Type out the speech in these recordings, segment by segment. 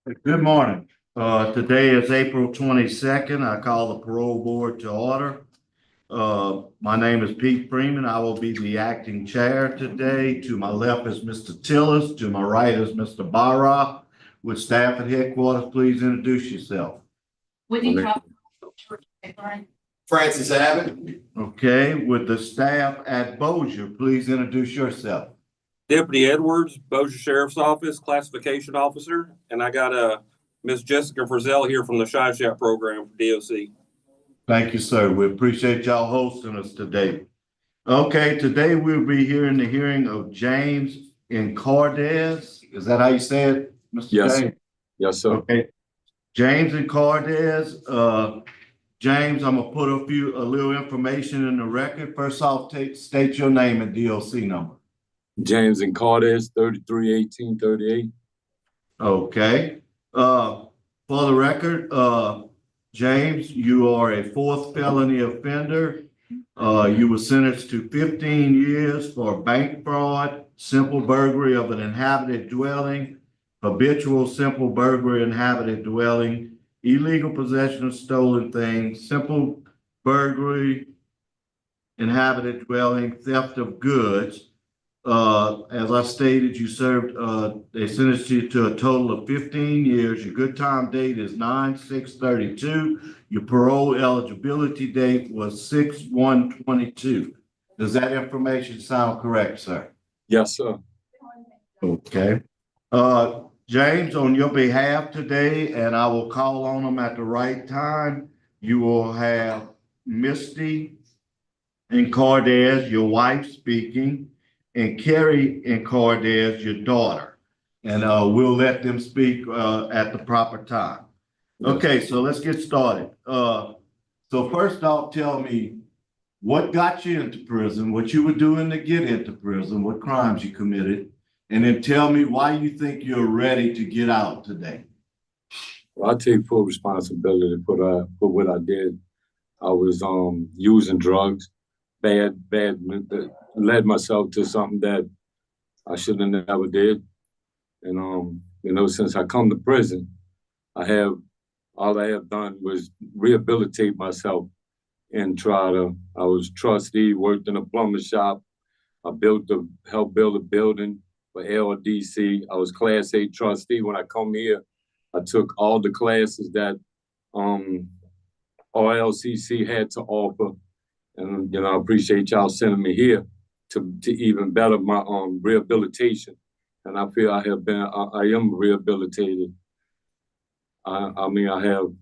Good morning. Today is April 22nd. I call the parole board to order. My name is Pete Freeman. I will be the acting chair today. To my left is Mr. Tillis. To my right is Mr. Barra. With staff at headquarters, please introduce yourself. Francis Abbott. Okay, with the staff at Bossier, please introduce yourself. Deputy Edwards, Bossier Sheriff's Office, Classification Officer, and I got Miss Jessica Frizzell here from the Shy Shop program for DOC. Thank you, sir. We appreciate y'all hosting us today. Okay, today we'll be hearing the hearing of James Encardes. Is that how you say it, Mr. Yes. James? Yes, sir. Okay. James Encardes. James, I'm gonna put a little information in the record. First off, state your name and DOC number. James Encardes, 331838. Okay. For the record, James, you are a fourth felony offender. You were sentenced to 15 years for bank fraud, simple burglary of an inhabited dwelling, habitual simple burglary, inhabited dwelling, illegal possession of stolen things, simple burglary, inhabited dwelling, theft of goods. As I stated, you served, they sentenced you to a total of 15 years. Your good time date is 9/6/32. Your parole eligibility date was 6/1/22. Does that information sound correct, sir? Yes, sir. Okay. James, on your behalf today, and I will call on them at the right time, you will have Misty Encardes, your wife, speaking, and Carrie Encardes, your daughter. And we'll let them speak at the proper time. Okay, so let's get started. So first off, tell me what got you into prison, what you were doing to get into prison, what crimes you committed, and then tell me why you think you're ready to get out today. Well, I take full responsibility for what I did. I was using drugs, led myself to something that I should have never did. And since I come to prison, all I have done was rehabilitate myself and I was trustee, worked in a plumber shop. I helped build a building for LDC. I was Class A trustee. When I come here, I took all the classes that RLCC had to offer. And, I appreciate y'all sending me here to even better my rehabilitation. And I feel I am rehabilitated. I have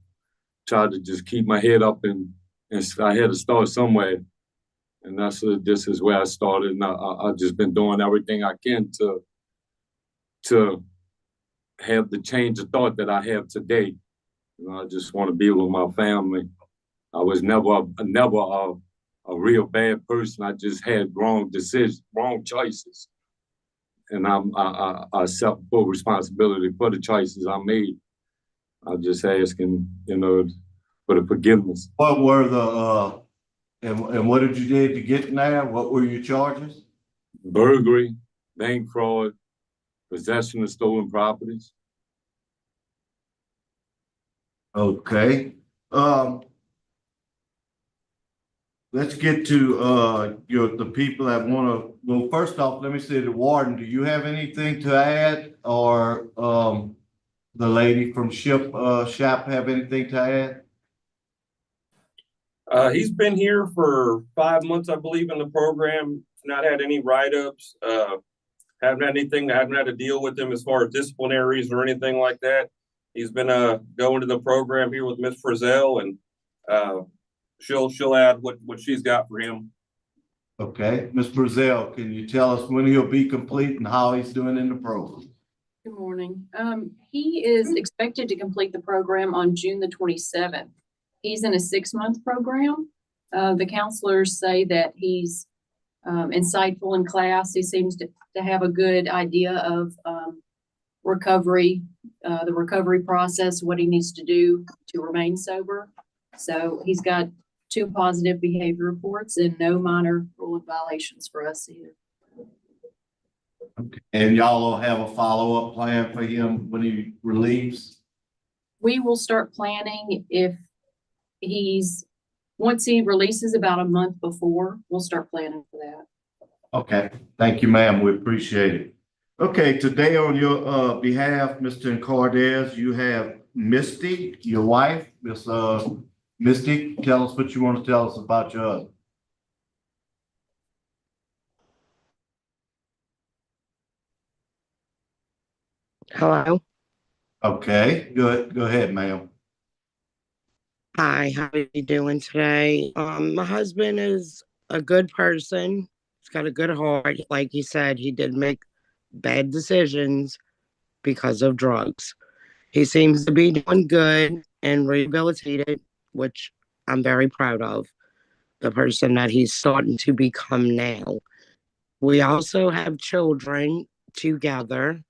tried to just keep my head up and I had to start somewhere. And this is where I started. And I've just been doing everything I can to have the change of thought that I have today. I just want to be with my family. I was never a real bad person. I just had wrong choices. And I accept full responsibility for the choices I made. I'm just asking, for the forgiveness. What were and what did you do to get there? What were your charges? Burglary, bank fraud, possession of stolen properties. Okay. Let's get to the people that want to. Well, first off, let me say the warden. Do you have anything to add, or the lady from shop have anything to add? He's been here for 5 months, I believe, in the program. Not had any write-ups. Haven't had to deal with him as far as disciplinaries or anything like that. He's been going to the program here with Miss Frizzell, and she'll add what she's got for him. Okay, Miss Frizzell, can you tell us when he'll be complete and how he's doing in the program? Good morning. He is expected to complete the program on June the 27th. He's in a 6-month program. The counselors say that he's insightful in class. He seems to have a good idea of recovery, the recovery process, what he needs to do to remain sober. So he's got 2 positive behavior reports and no minor rule violations for us either. And y'all will have a follow-up plan for him when he relieves? We will start planning if once he releases about a month before, we'll start planning for that. Okay, thank you, ma'am. We appreciate it. Okay, today on your behalf, Mr. Encardes, you have Misty, your wife. Miss Misty, tell us what you want to tell us about your husband. Hello. Okay, good. Go ahead, ma'am. Hi, how are you doing today? My husband is a good person. He's got a good heart. Like he said, he did make bad decisions because of drugs. He seems to be doing good and rehabilitated, which I'm very proud of, the person that he's starting to become now. We also have children together,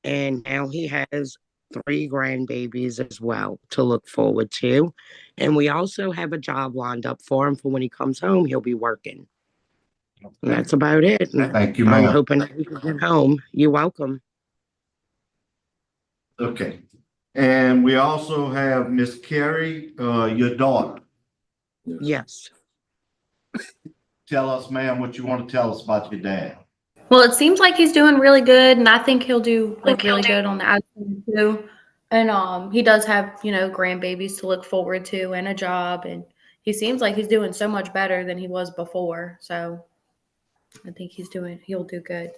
and now he has 3 grandbabies as well to look forward to. And we also have a job lined up for him for when he comes home, he'll be working. And that's about it. Thank you, I'm ma'am. hoping that he can get home. You're welcome. Okay. And we also have Miss Carrie, your daughter. Yes. Tell us, ma'am, what you want to tell us about your dad. Well, it seems like he's doing really good, and I think he'll do like really good on the outside too. And he does have, grandbabies to look forward to and a job, and he seems like he's doing so much better than he was before. So I think he'll do good.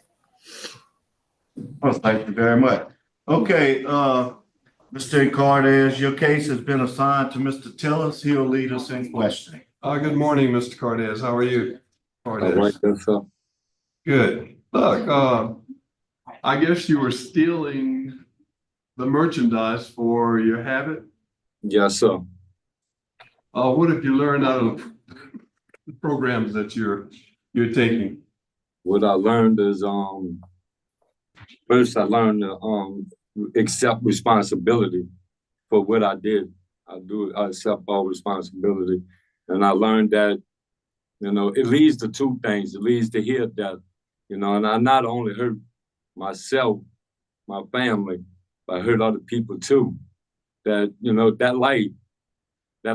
Well, thank you very much. Okay, Mr. Encardes, your case has been assigned to Mr. Tillis. He'll lead us in questioning. Good morning, Mr. Cordes. How are you? All right, that's up. Good. Look, I guess you were stealing the merchandise for your habit. Yes, sir. What have you learned out of the programs that you're taking? What I learned is first I learned to accept responsibility for what I did. I accept all responsibility. And I learned that, it leads to 2 things. It leads to here, death, and I not only hurt myself, my family, but I hurt other people too. That, that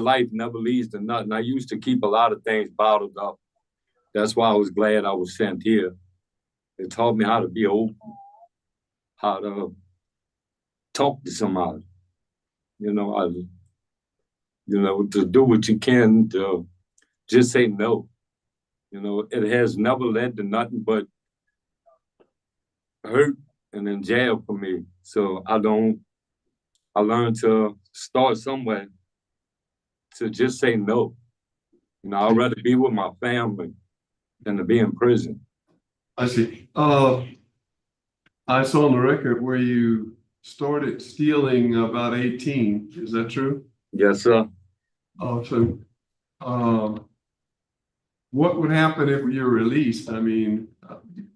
life never leads to nothing. I used to keep a lot of things bottled up. That's why I was glad I was sent here. It taught me how to be open, how to talk to somebody, to do what you can to just say no. It has never led to nothing but hurt and in jail for me. So I learned to start somewhere to just say no. I'd rather be with my family than to be in prison. I see. I saw on the record where you started stealing about 18. Is that true? Yes, sir. What would happen if you're released? I mean,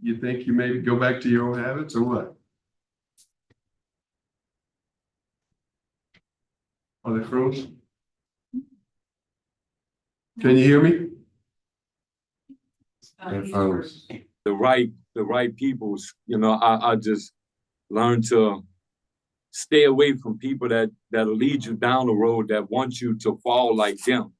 you think you maybe go back to your old habits or what? Are they frozen? Can you hear me? The right people, I just learned to stay away from people that'll lead you down the road that want you to fall like them.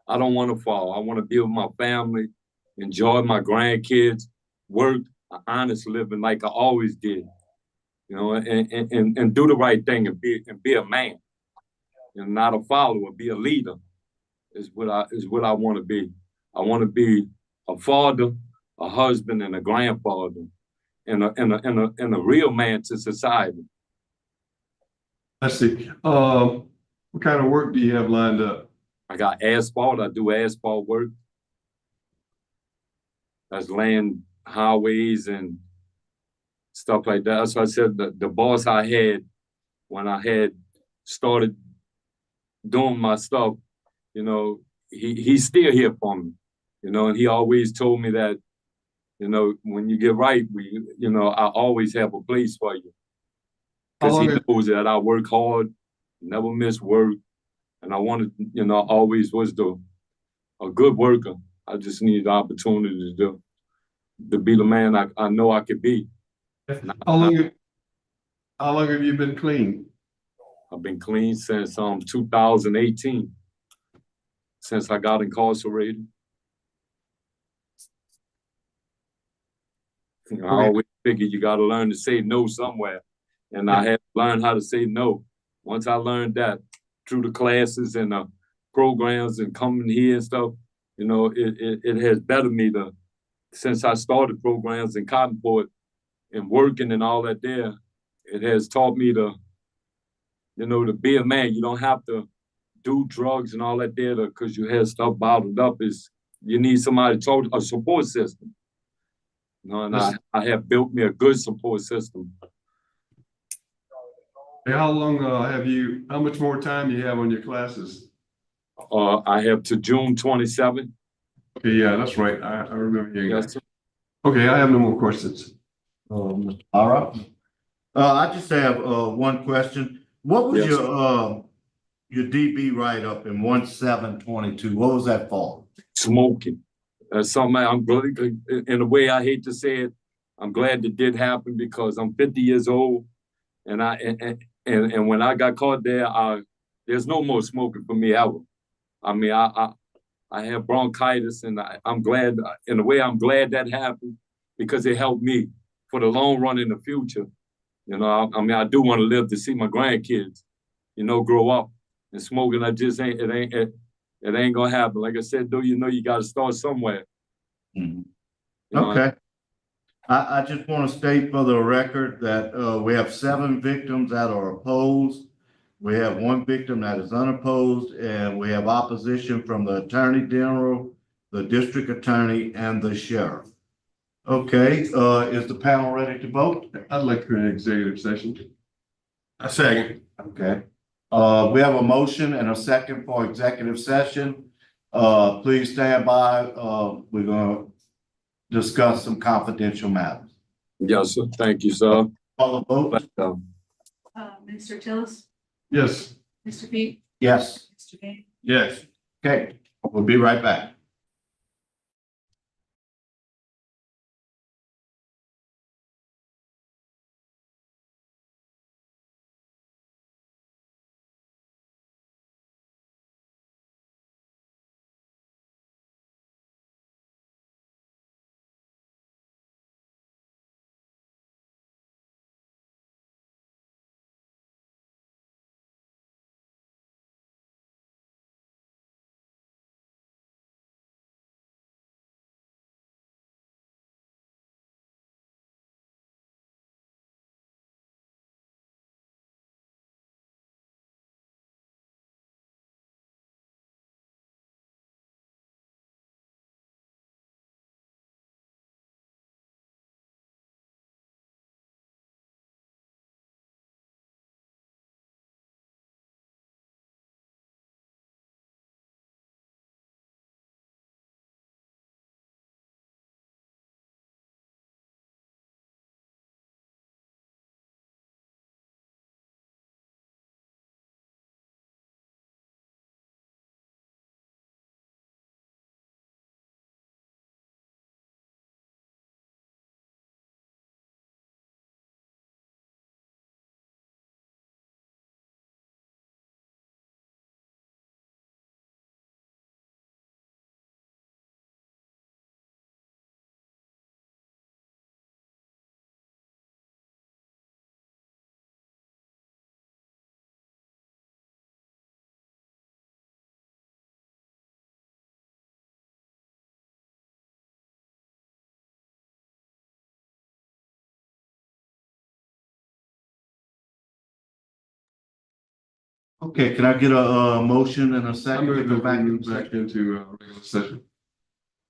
I don't want to fall. I want to be with my family, enjoy my grandkids, work an honest living like I always did, and do the right thing and be a man, and not a follower, be a leader is what I want to be. I want to be a father, a husband, and a grandfather, and a real man to society. I see. What kind of work do you have lined up? I got asphalt. I do asphalt work. That's laying highways and stuff like that. So I said the boss I had when I had started doing my stuff, he's still here for me, and he always told me that, when you get right, I always have a place for you. Because he knows that I work hard, never miss work, and I wanted, always was a good worker. I just needed the opportunity to be the man I know I could be. How long have you been clean? I've been clean since 2018, since I got incarcerated. I always figured you got to learn to say no somewhere, and I had to learn how to say no. Once I learned that through the classes and the programs and coming here and stuff, you know, it has bettered me since I started programs in Cottonport and working and all that there. It has taught me to be a man. You don't have to do drugs and all that there because you have stuff bottled up. You need somebody to talk, a support system. You know, and I have built me a good support system. Hey, how much more time do you have on your classes? I have to June 27th. Okay, yeah, that's right. I remember hearing Yes, that. sir. Okay, I have no more questions. Mr. Lara? I just have one question. What was Yes. your DB write-up in 1722? What was that for? Smoking. That's something I'm really, in a way I hate to say it, I'm glad it did happen because I'm 50 years old, and when I got caught there, there's no more smoking for me ever. I mean, I have bronchitis, and I'm glad, in a way, I'm glad that happened because it helped me for the long run in the future. You know, I mean, I do want to live to see my grandkids, grow up. And smoking, it ain't gonna happen. Like I said, though, you got to start somewhere. Mhm. Okay. I just want to state for the record that we have 7 victims that are opposed. We have 1 victim that is unopposed, and we have opposition from the Attorney General, the District Attorney, and the Sheriff. Okay, is the panel ready to vote? I'd like for an executive session. A second. Okay. We have a motion and a second for executive session. Please stand by. We're gonna discuss some confidential matters. Yes, sir. Thank you, sir. Call the vote. Mr. Tillis, Yes. Mr. Pete, Yes. Mr. Gaines. Yes. Okay, we'll be right back. Okay, can I get a motion and a I'm second going to to go back move into back into regular session.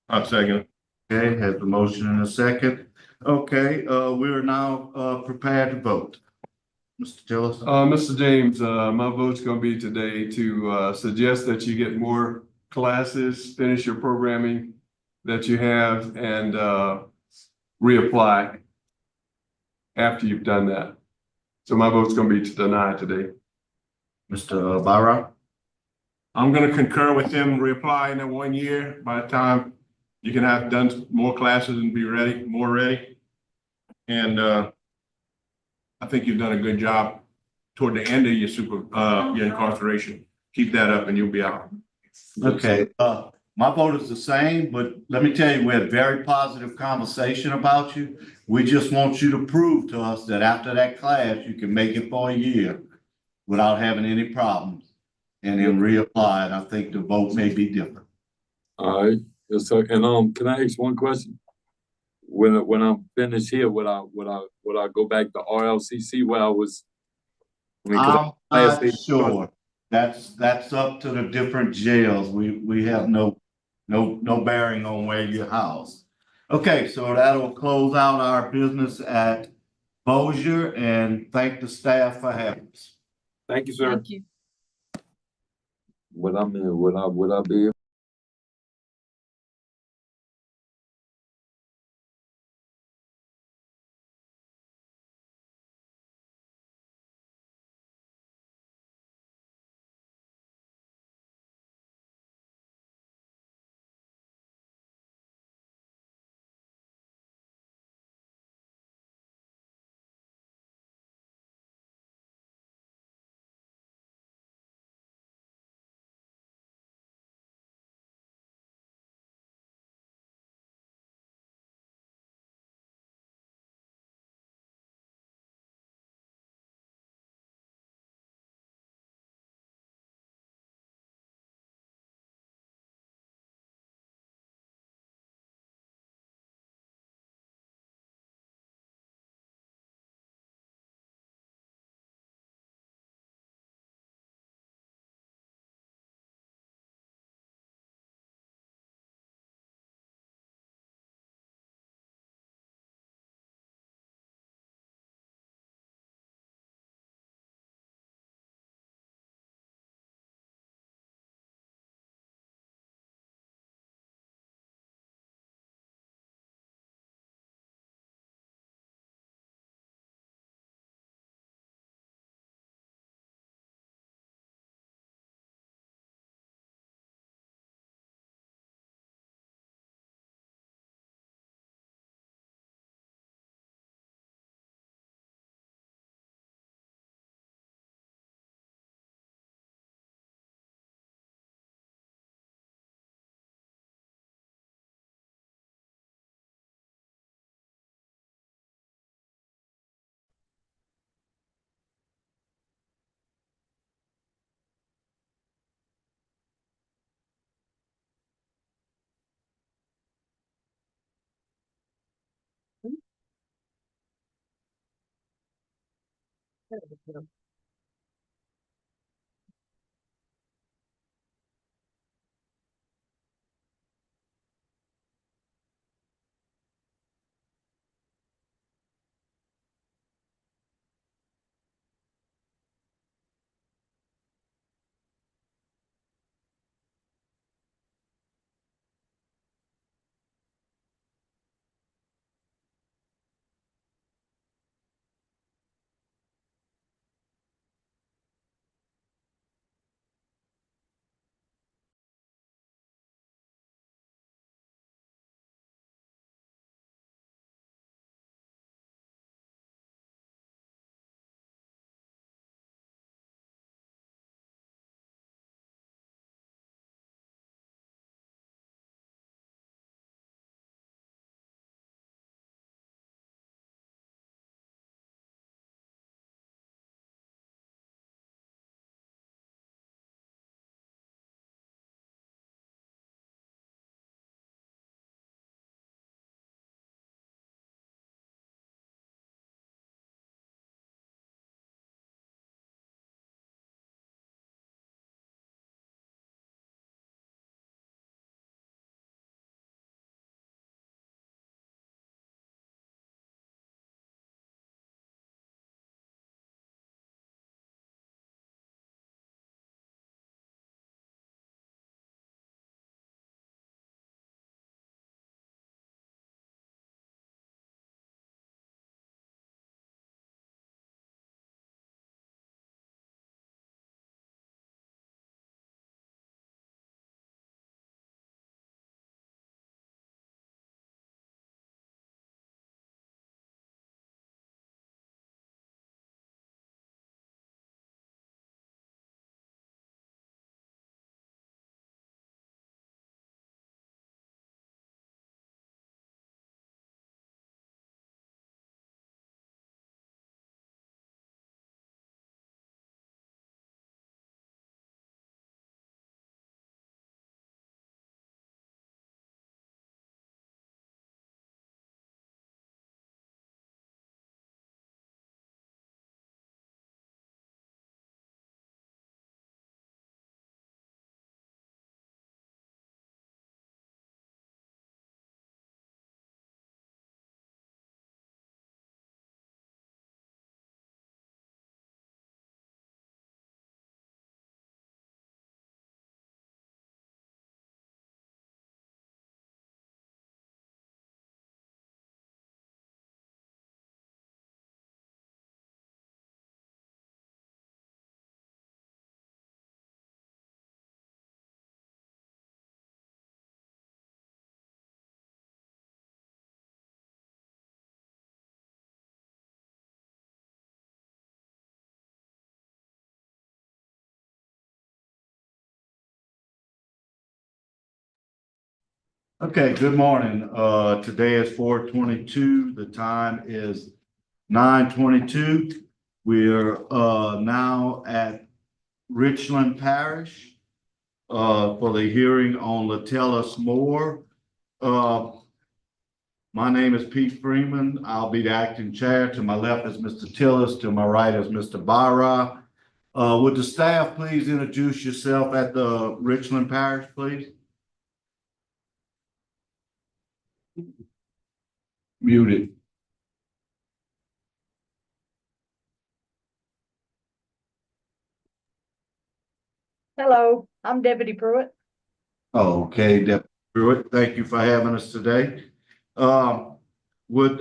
I'll second. Okay, has the motion and a second. Okay, we are now prepared to vote. Mr. Tillis? Mr. James, my vote's gonna be today to suggest that you get more classes, finish your programming that you have, and reapply after you've done that. So my vote's gonna be to deny today. Mr. Barra? I'm gonna concur with them reapplying in 1 year. By the time you can have done more classes and be ready, more ready. And I think you've done a good job toward the end of your incarceration. Keep that up and you'll be out. Okay, my vote is the same, but let me tell you, we had a very positive conversation about you. We just want you to prove to us that after that class, you can make it for a year without having any problems. And then reapply, and I think the vote may be different. All right, yes, sir. And can I ask one question? When I'm finished here, would I go back to RLCC where I was? I mean, 'cause I'm last not day- sure. That's up to the different jails. We have no bearing on where you're housed. Okay, so that'll close out our business at Bossier, and thank the staff for having us. Thank you, sir. Thank you. Would I be able Okay, good morning. Today is 4:22. The time is 9:22. We're now at Richland Parish for the hearing on Latellas Moore. My name is Pete Freeman. I'll be the acting chair. To my left is Mr. Tillis. To my right is Mr. Barra. Would the staff please introduce yourself at the Richland Parish, please? Muted. Hello, I'm Deputy Pruitt. Okay, Deputy Pruitt, thank you for having us today. Would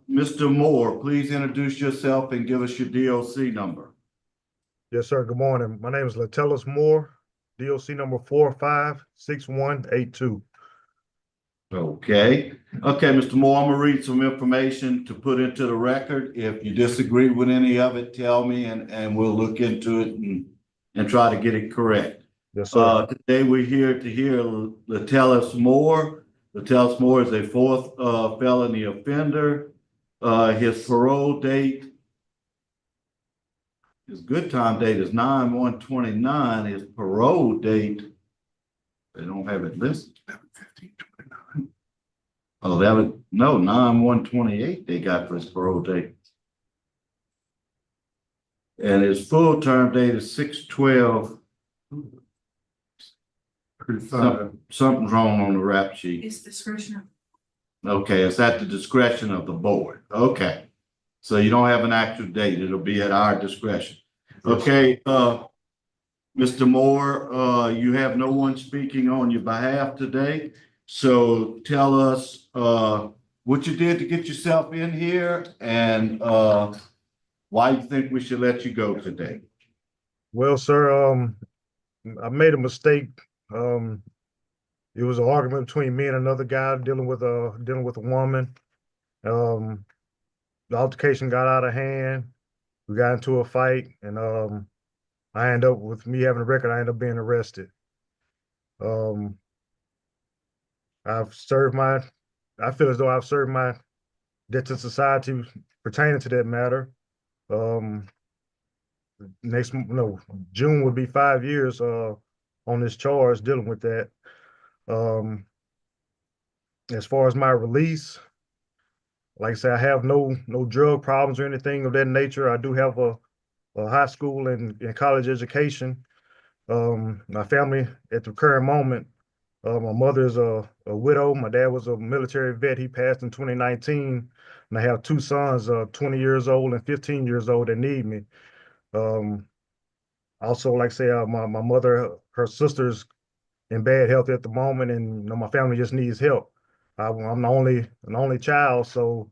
Mr. Moore please introduce yourself and give us your DOC number? Yes, sir. Good morning. My name is Latellas Moore, DOC number 456182. Okay, Mr. Moore, I'm gonna read some information to put into the record. If you disagree with any of it, tell me and we'll look into it and try to get it correct. Yes, sir. Today we're here to hear Latellas Moore. Latellas Moore is a fourth felony offender. His parole date, his good time date is 9/1/29. His parole date, they don't have it listed. 11/15/29. Oh, that was, no, 9/1/28 they got for his parole date. And his full term date is 6/12. Something's wrong on the rap sheet. It's discretionary. Okay, it's at the discretion of the board. Okay. So you don't have an actual date. It'll be at our discretion. Okay, Mr. Moore, you have no one speaking on your behalf today. So tell us what you did to get yourself in here and why you think we should let you go today. Well, sir, I made a mistake. It was an argument between me and another guy dealing with a woman. The altercation got out of hand. We got into a fight, and I ended up with me having a record. I ended up being arrested. I feel as though I've served my debt to society pertaining to that matter. June would be 5 years on this charge dealing with that. As far as my release, like I said, I have no drug problems or anything of that nature. I do have a high school and college education. My family at the current moment, my mother is a widow. My dad was a military vet. He passed in 2019. And I have two sons, 20 years old and 15 years old, that need me. Also, like I say, my mother, her sister's in bad health at the moment, and my family just needs help. I'm the only child, so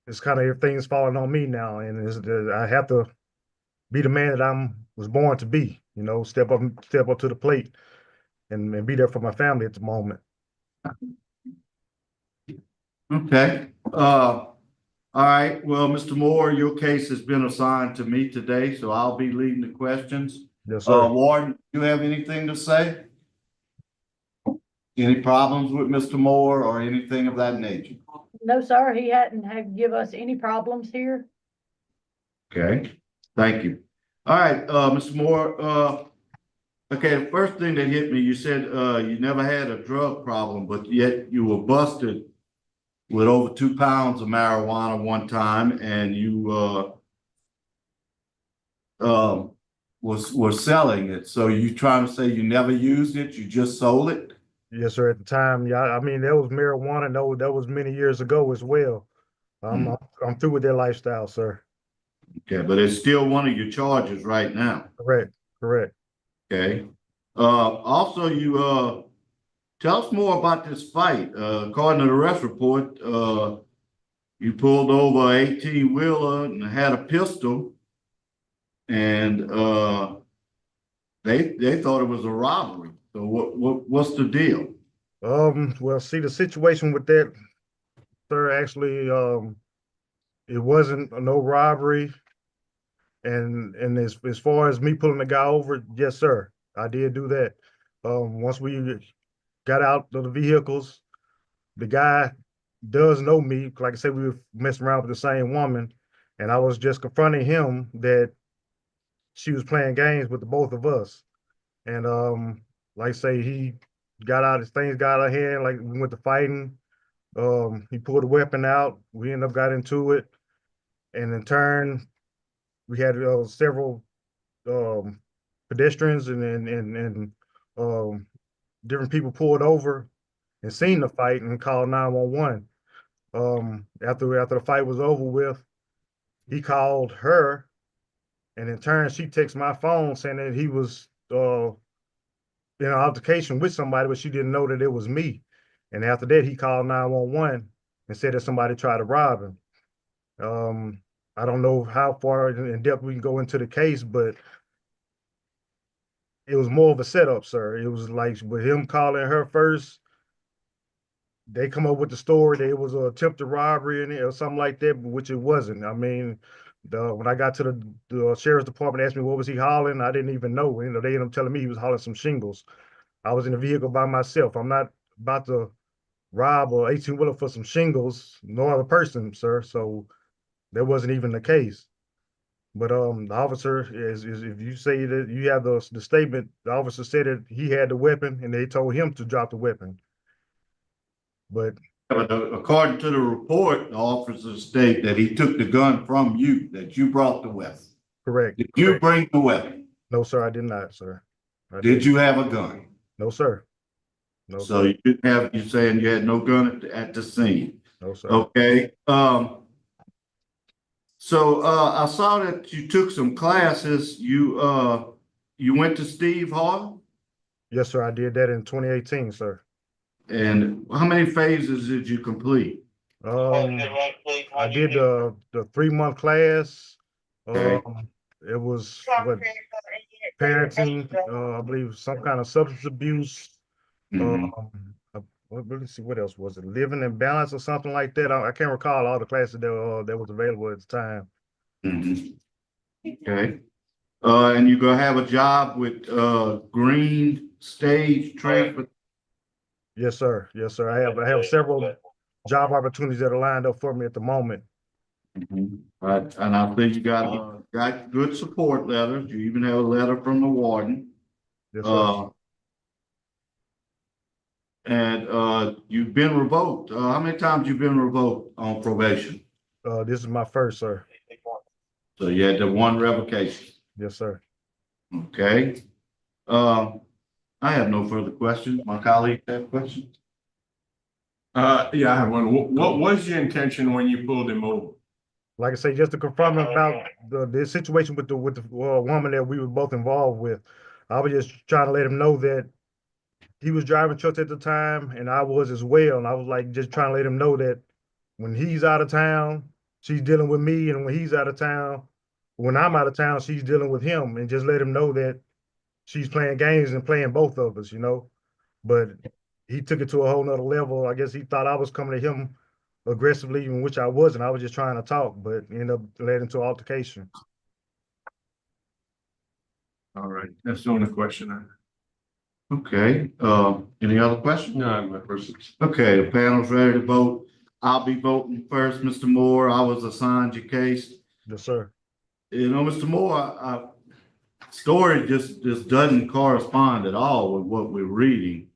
it's kind of everything's falling on me now, and I have to be the man that I was born to be. Step up to the plate, and be there for my family at the moment. Okay. All right. Well, Mr. Moore, your case has been assigned to me today, so I'll be leading the questions. Yes, sir. Warden, you have anything to say? Any problems with Mr. Moore or anything of that nature? No, sir, he hadn't give us any problems here. Okay, thank you. All right, Mr. Moore, okay, the first thing that hit me, you said you never had a drug problem, but yet you were busted with over 2 pounds of marijuana one time, and you was selling it. So you trying to say you never used it, you just sold it? Yes, sir. At the time, yeah, I mean, that was marijuana. No, that was many years ago as well. I'm through with that lifestyle, sir. Okay, but it's still one of your charges right now. Correct. Okay. Also, you tell us more about this fight. According to the arrest report, you pulled over an 18-wheeler and had a pistol, and they thought it was a robbery. So what's the deal? Well, see, the situation with that, sir, actually, it wasn't no robbery. And as far as me pulling the guy over, yes, sir, I did do that. Once we got out of the vehicles. The guy does know me. Like I said, we were messing around with the same woman, and I was just confronting him that she was playing games with the both of us. And like I say, he got out, his things got out of hand, like we went to fighting. He pulled a weapon out. We ended up got into it. And in turn, we had several um, pedestrians and different people pulled over and seen the fight and called 911. After the fight was over with, he called her, and in turn, she texted my phone saying that he was in an altercation with somebody, but she didn't know that it was me. And after that, he called 911 and said that somebody tried to rob him. I don't know how far in depth we can go into the case, but it was more of a setup, sir. It was like with him calling her first, they come up with the story that it was an attempted robbery or something like that, which it wasn't. I mean, when I got to the sheriff's department, asked me what was he hauling, I didn't even know. You know, they ended up telling me he was hauling some shingles. I was in the vehicle by myself. I'm not about to rob a 18-wheeler for some shingles, no other person, sir. So that wasn't even the case. But the officer is if you say that you have the statement, the officer said that he had the weapon and they told him to drop the weapon. But According to the report, the officer state that he took the gun from you, that you brought the weapon. correct. Did you bring the weapon? No, sir, I did not, sir. Did you have a gun? No, sir. No, So sir. you didn't have, you saying you had no gun at the scene? No, sir. Okay. So I saw that you took some classes. You went to Steve Hall? Yes, sir, I did that in 2018, sir. And how many phases did you complete? I did the 3-month class. Okay. It was what parenting, I believe some kind of substance abuse. Mhm. Let me see, what else was it? Living in balance or something like that. I can't recall all the classes that was available at the time. Mhm. Okay. And you're gonna have a job with Green Stage Transport. Yes, sir. Yes, sir. I have several job opportunities that are lined up for me at the moment. Right, and I think you got good support letters. You even have a letter from the warden. Yes, sir. And you've been revoked. How many times you've been revoked on probation? This is my first, sir. So you had the one revocation. Yes, sir. Okay. I have no further questions. My colleague have questions? Yeah, I have one. What was your intention when you pulled him over? Like I say, just to confirm about the situation with the woman that we were both involved with. I was just trying to let him know that he was driving trucks at the time, and I was as well. And I was like just trying to let him know that when he's out of town, she's dealing with me, and when he's out of town, when I'm out of town, she's dealing with him, and just let him know that she's playing games and playing both of us, you know. But he took it to a whole nother level. I guess he thought I was coming to him aggressively, in which I wasn't. I was just trying to talk, but ended up led into altercation. All right, that's the only question I have. Okay, any other questions? No, I'm not person. Okay, the panel's ready to vote. I'll be voting first, Mr. Moore. I was assigned your case. Yes, sir. You know, Mr. Moore, story just doesn't correspond at all with what we're reading.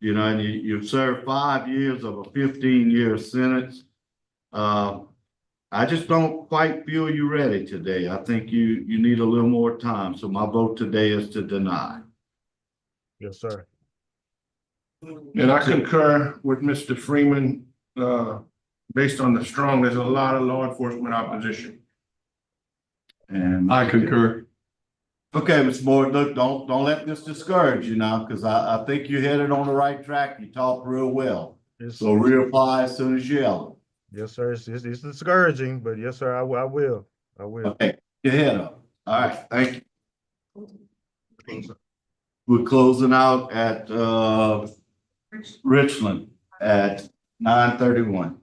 You know, and you've served 5 years of a 15-year sentence. I just don't quite feel you ready today. I think you need a little more time. So my vote today is to deny. Yes, sir. And I concur with Mr. Freeman, based on there's a lot of law enforcement opposition. And I concur. okay, Mr. Moore, look, don't let this discourage you now, because I think you're headed on the right track. You talk real well. So reapply as soon as you're eligible. Yes, sir. It's discouraging, but yes, sir, I will. I will. Okay, your head up. All right, thank you. We're closing out at Richland at 9:31.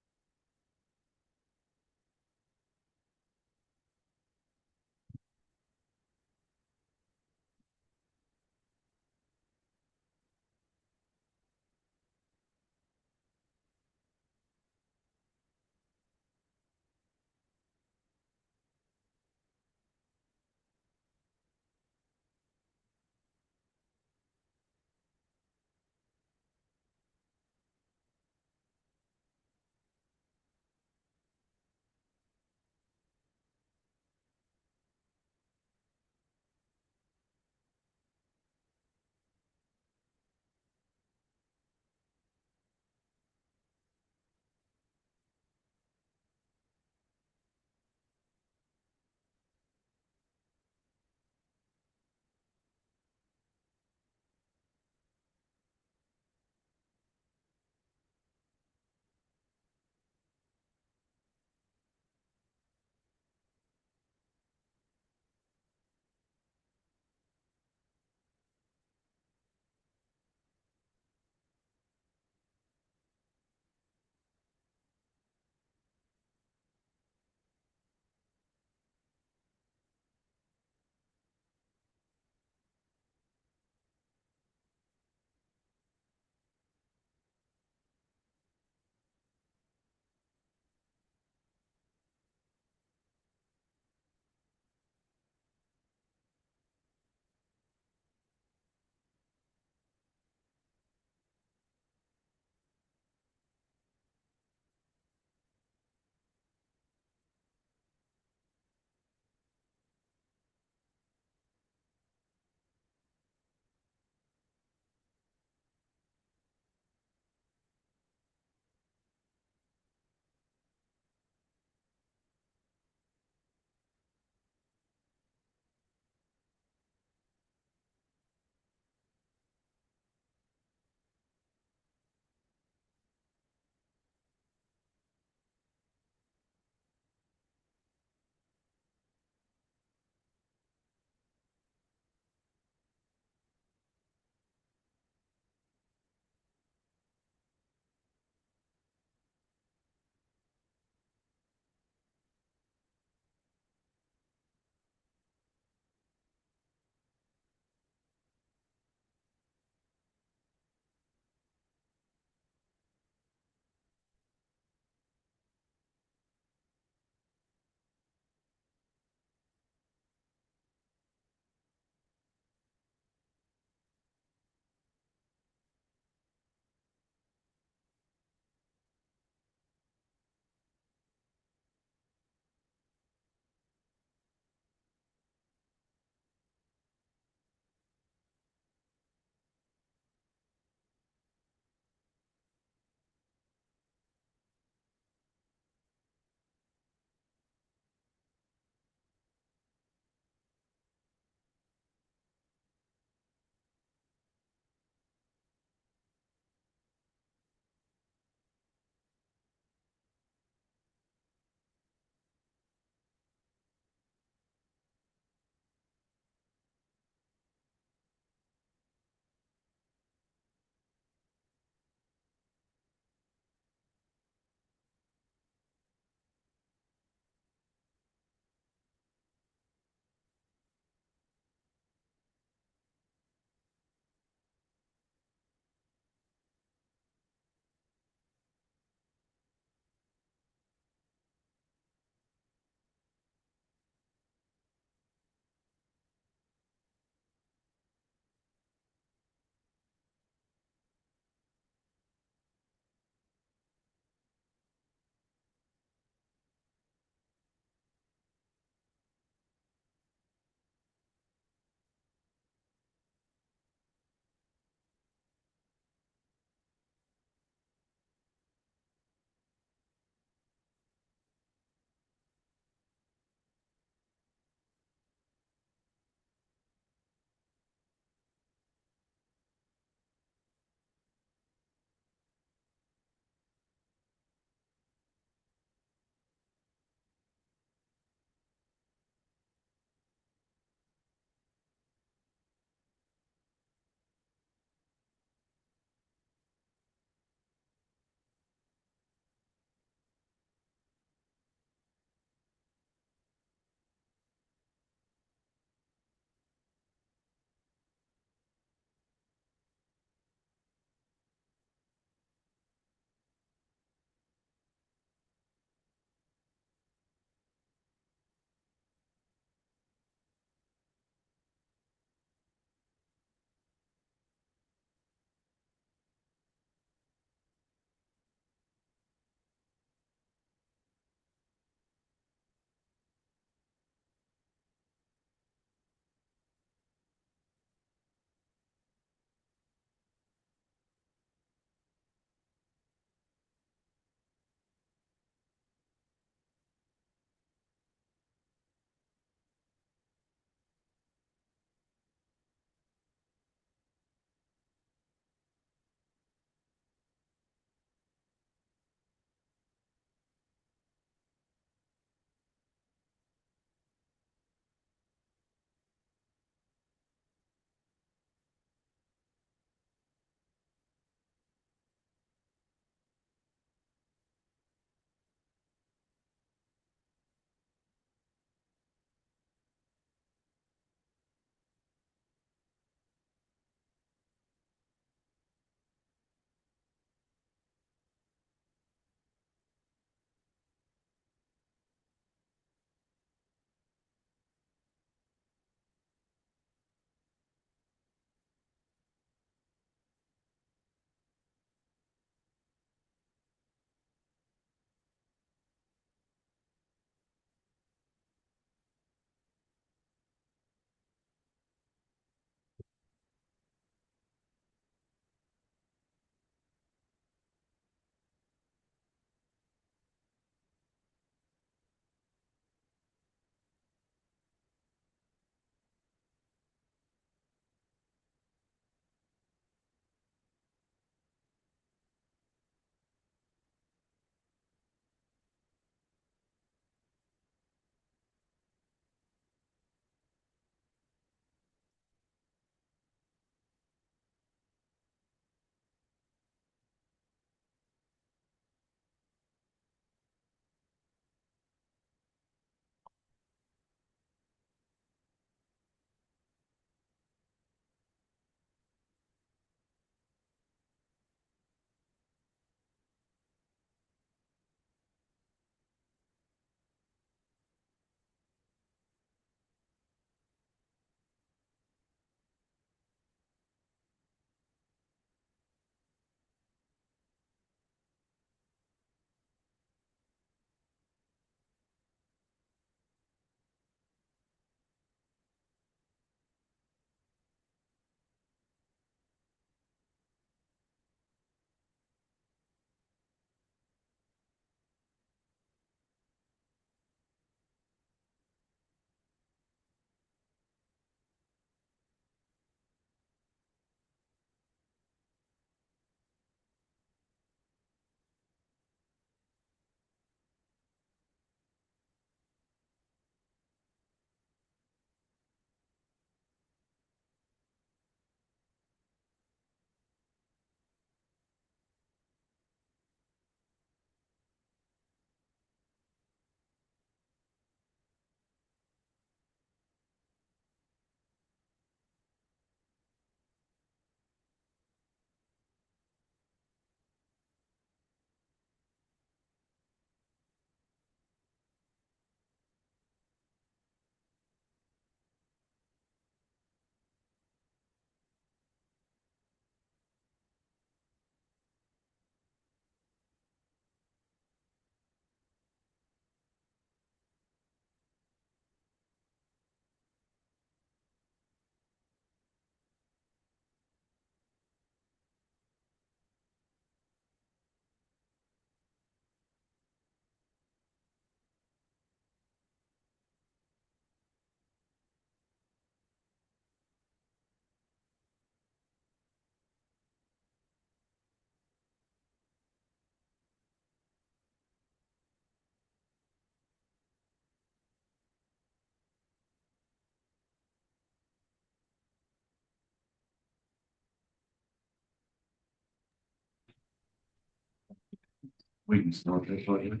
We can start this later.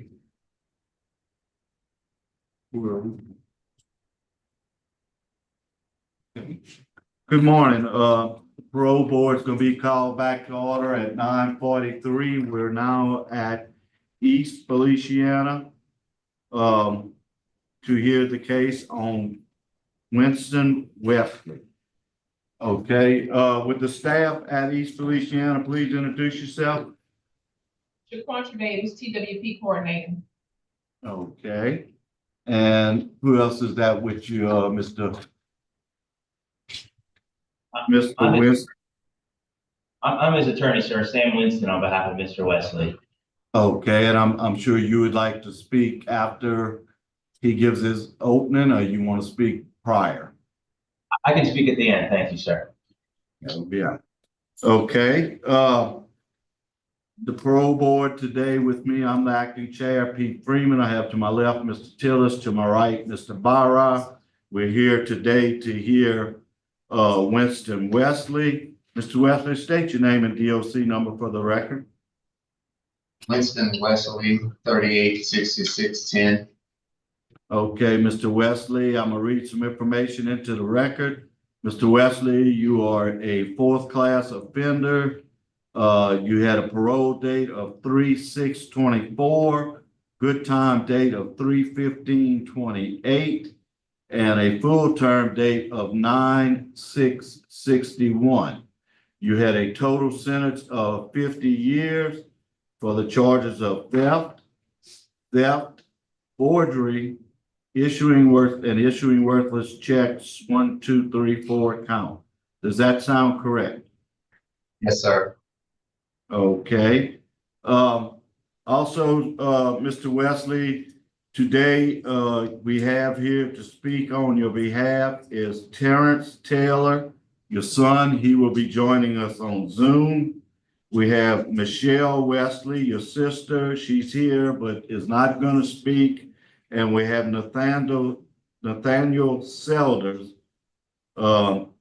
Good morning. Parole board's gonna be called back to order at 9:43. We're now at East Feliciana. To hear the case on Winston Westley. Okay, with the staff at East Feliciana, please introduce yourself. Shaquan Davis, TWP coordinator. Okay, and who else is that with you, Mr. Winston? I'm his attorney, sir, Sam Winston, on behalf of Mr. Westley. Okay, and I'm sure you would like to speak after he gives his opening, or you want to speak prior? I can speak at the end. Thank you, sir. Yeah. Okay, the parole board today with me, I'm the acting chair, Pete Freeman. I have to my left, Mr. Tillis, to my right, Mr. Barra. We're here today to hear Winston Westley. Mr. Westley, state your name and DOC number for the record. Winston Westley, 386610. Okay, Mr. Westley, I'm gonna read some information into the record. Mr. Westley, you are a fourth class offender. You had a parole date of 3/6/24, good time date of 3/15/28, and a full term date of 9/6/61. You had a total sentence of 50 years for the charges of theft, forgery, issuing worthless checks, 1, 2, 3, 4 count. Does that sound correct? Yes, sir. Okay. Also, Mr. Westley, today we have here to speak on your behalf is Terrence Taylor, your son. He will be joining us on Zoom. We have Michelle Westley, your sister. She's here but is not going to speak. And we have Nathaniel Selders. I'm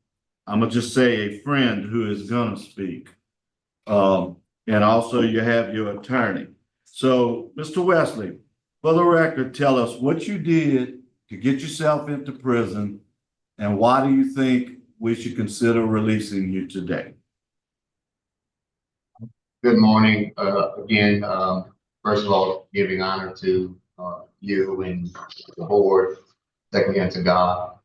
gonna just say a friend who is gonna speak. And also you have your attorney. So, Mr. Westley, for the record, tell us what you did to get yourself into prison and why do you think we should consider releasing you today? Good morning. Again, first of all, giving honor to you and the board, secondly unto God.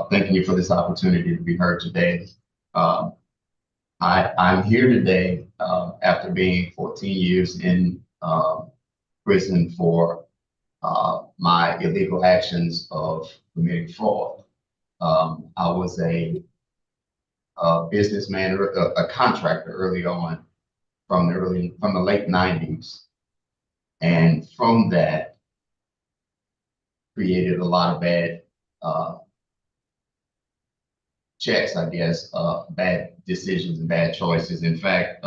Thanking you for this opportunity to be heard today. I'm here today after being 14 years in prison for my illegal actions of committing fraud. I was a businessman, a contractor early on from the late 90s. And from that, created a lot of bad checks, I guess, bad decisions and bad choices. In fact,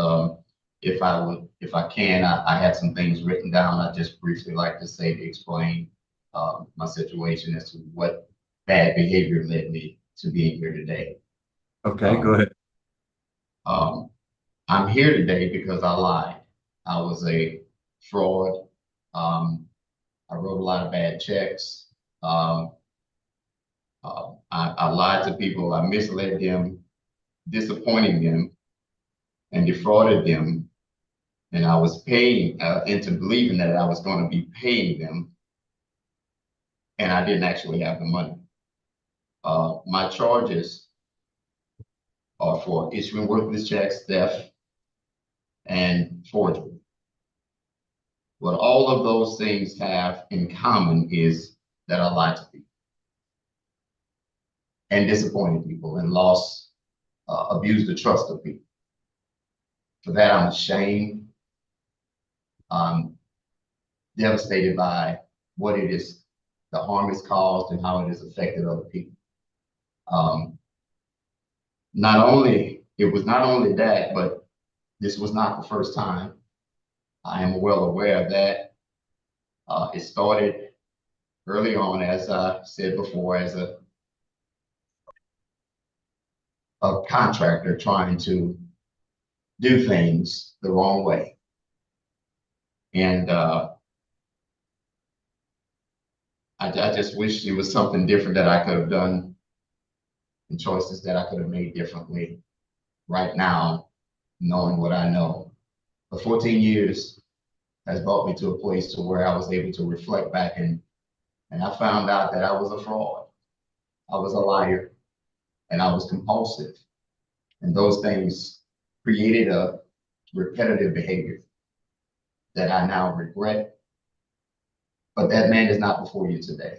if I can, I have some things written down. I just briefly like to say to explain my situation as to what bad behavior led me to being here today. Okay, go ahead. I'm here today because I lied. I was a fraud. I wrote a lot of bad checks. I lied to people. I misled them, disappointing them, and defrauded them. And I was paying into believing that I was going to be paying them, and I didn't actually have the money. My charges are for issuing worthless checks, theft, and forgery. What all of those things have in common is that I lied to people and disappointed people and abused the trust of people. For that, I'm ashamed. I'm devastated by what it is, the harm it's caused and how it has affected other people. It was not only that, but this was not the first time. I am well aware of that. It started early on, as I said before, as a contractor trying to do things the wrong way. And I just wish it was something different that I could have done and choices that I could have made differently right now, knowing what I know. But 14 years has brought me to a place to where I was able to reflect back and I found out that I was a fraud. I was a liar and I was compulsive. And those things created a repetitive behavior that I now regret. But that man is not before you today.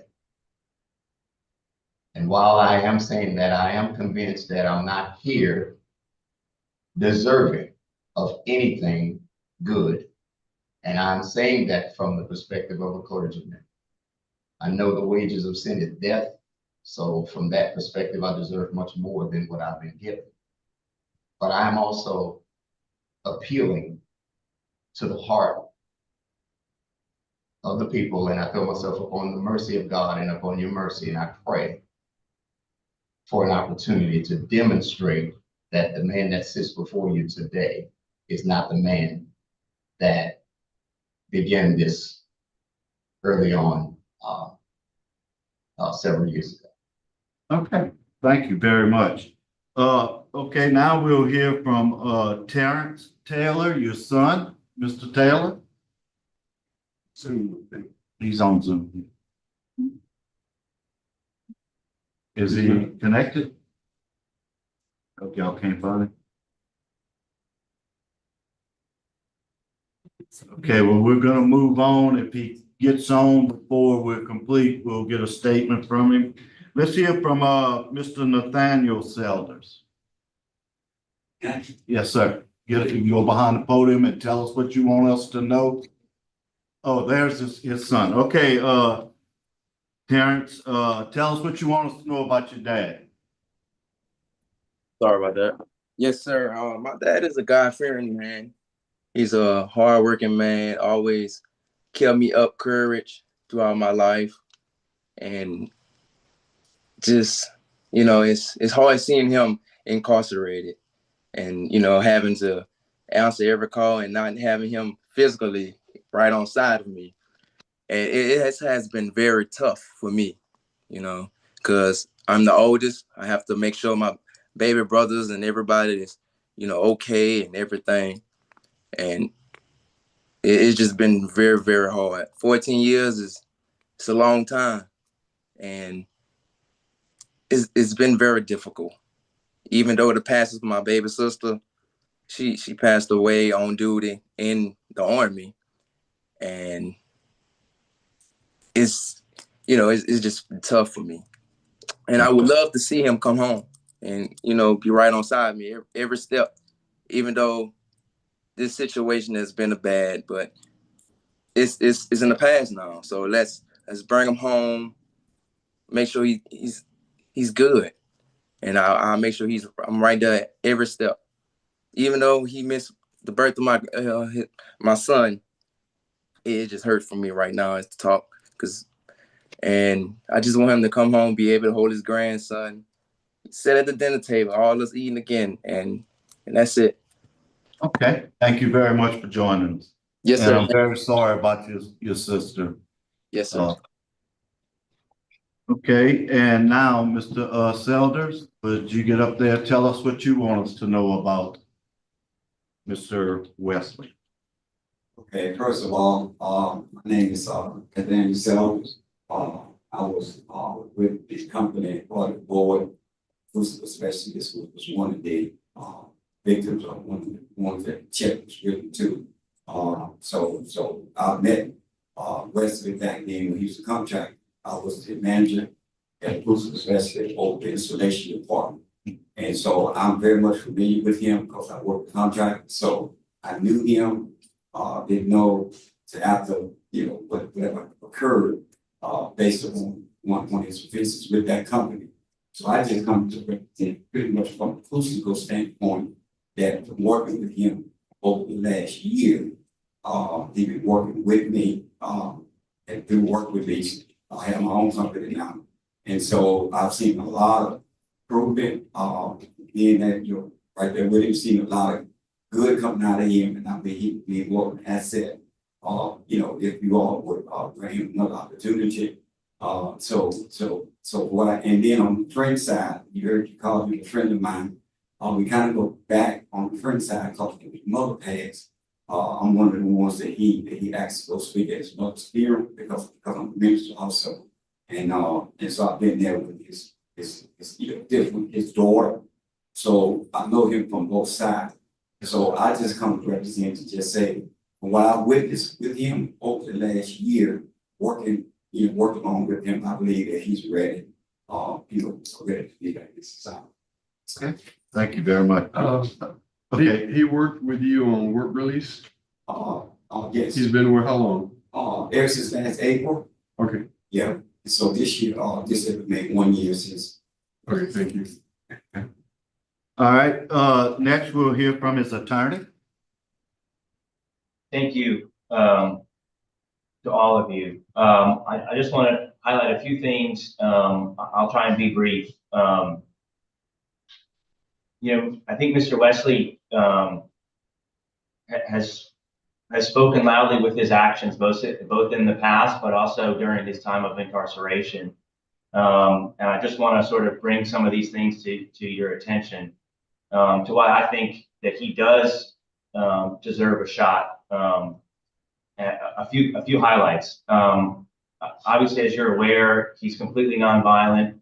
And while I am saying that, I am convinced that I'm not here deserving of anything good. And I'm saying that from the perspective of a clergyman. I know the wages of sin is death. So from that perspective, I deserve much more than what I've been given. But I am also appealing to the heart of the people, and I throw myself upon the mercy of God and upon your mercy, and I pray for an opportunity to demonstrate that the man that sits before you today is not the man that began this early on several years ago. Okay, thank you very much. Okay, now we'll hear from Terrence Taylor, your son, Mr. Taylor. He's on Zoom. Is he connected? Okay, y'all can't find him. Okay, well, we're gonna move on. If he gets on before we're complete, we'll get a statement from him. Let's hear from Mr. Nathaniel Selders. Yes, sir. You go behind the podium and tell us what you want us to know. Oh, there's his son. Okay, Terrence, tell us what you want us to know about your dad. Sorry about that. Yes, sir. My dad is a God-fearing man. He's a hard-working man, always kept me up courage throughout my life. And just, it's hard seeing him incarcerated and, having to answer every call and not having him physically right on side of me. And it has been very tough for me, because I'm the oldest. I have to make sure my baby brothers and everybody is, okay and everything. And it's just been very, very hard. 14 years it's a long time. And it's been very difficult. Even though the passes my baby sister, she passed away on duty in the Army. And it's just tough for me. And I would love to see him come home and, be right on side of me every step, even though this situation has been bad, but it's in the past now. So let's bring him home, make sure he's good. And I'll make sure I'm right there at every step. Even though he missed the birth of my son, it just hurts for me right now to talk. And I just want him to come home, be able to hold his grandson, sit at the dinner table, all us eating again, and that's it. Okay, thank you very much for joining us. Yes, sir. And I'm very sorry about your sister. Yes, sir. Okay, and now, Mr. Selders, would you get up there, tell us what you want us to know about Mr. Westley? Okay, first of all, my name is Katrina Maxi. I was with the company for the board, especially this was one of the victims of one of the check was written to. So I met Wesley back then when he was a contract. I was the manager at Bruce, especially over the installation department. And so I'm very much familiar with him because I worked contract. So I knew him, didn't know to after, whatever occurred based on one of his offenses with that company. So I just come to represent pretty much from a political standpoint that from working with him over the last year, he's been working with me and been working with me. I have my own company now. And so I've seen a lot of improvement, being that right there with him, seen a lot of good coming out of him, and I mean he being more of an asset you know, if you all would, grant him another opportunity. And then on the friend side, you heard you called me a friend of mine. We kind of go back on the friend side, because his mother passed. I'm one of the ones that he asked to go speak at his mother's funeral because I'm a minister also. And so I've been there with his his daughter. So I know him from both sides. So I just come to represent to just say, what I witnessed with him over the last year, working along with him, I believe that he's ready. Ready to be back in society. Okay, thank you very much. He worked with you on work release? Yes. He's been with how long? Ever since last April. Okay. Yeah. So this year, this will make 1 year since. Okay, thank you. All right, next we'll hear from his attorney. Thank you to all of you. I just want to highlight a few things. I'll try and be brief. You know, I think Mr. Westley has spoken loudly with his actions, both in the past, but also during his time of incarceration. And I just want to sort of bring some of these things to your attention, to why I think that he does deserve a shot. A few highlights. Obviously, as you're aware, he's completely nonviolent.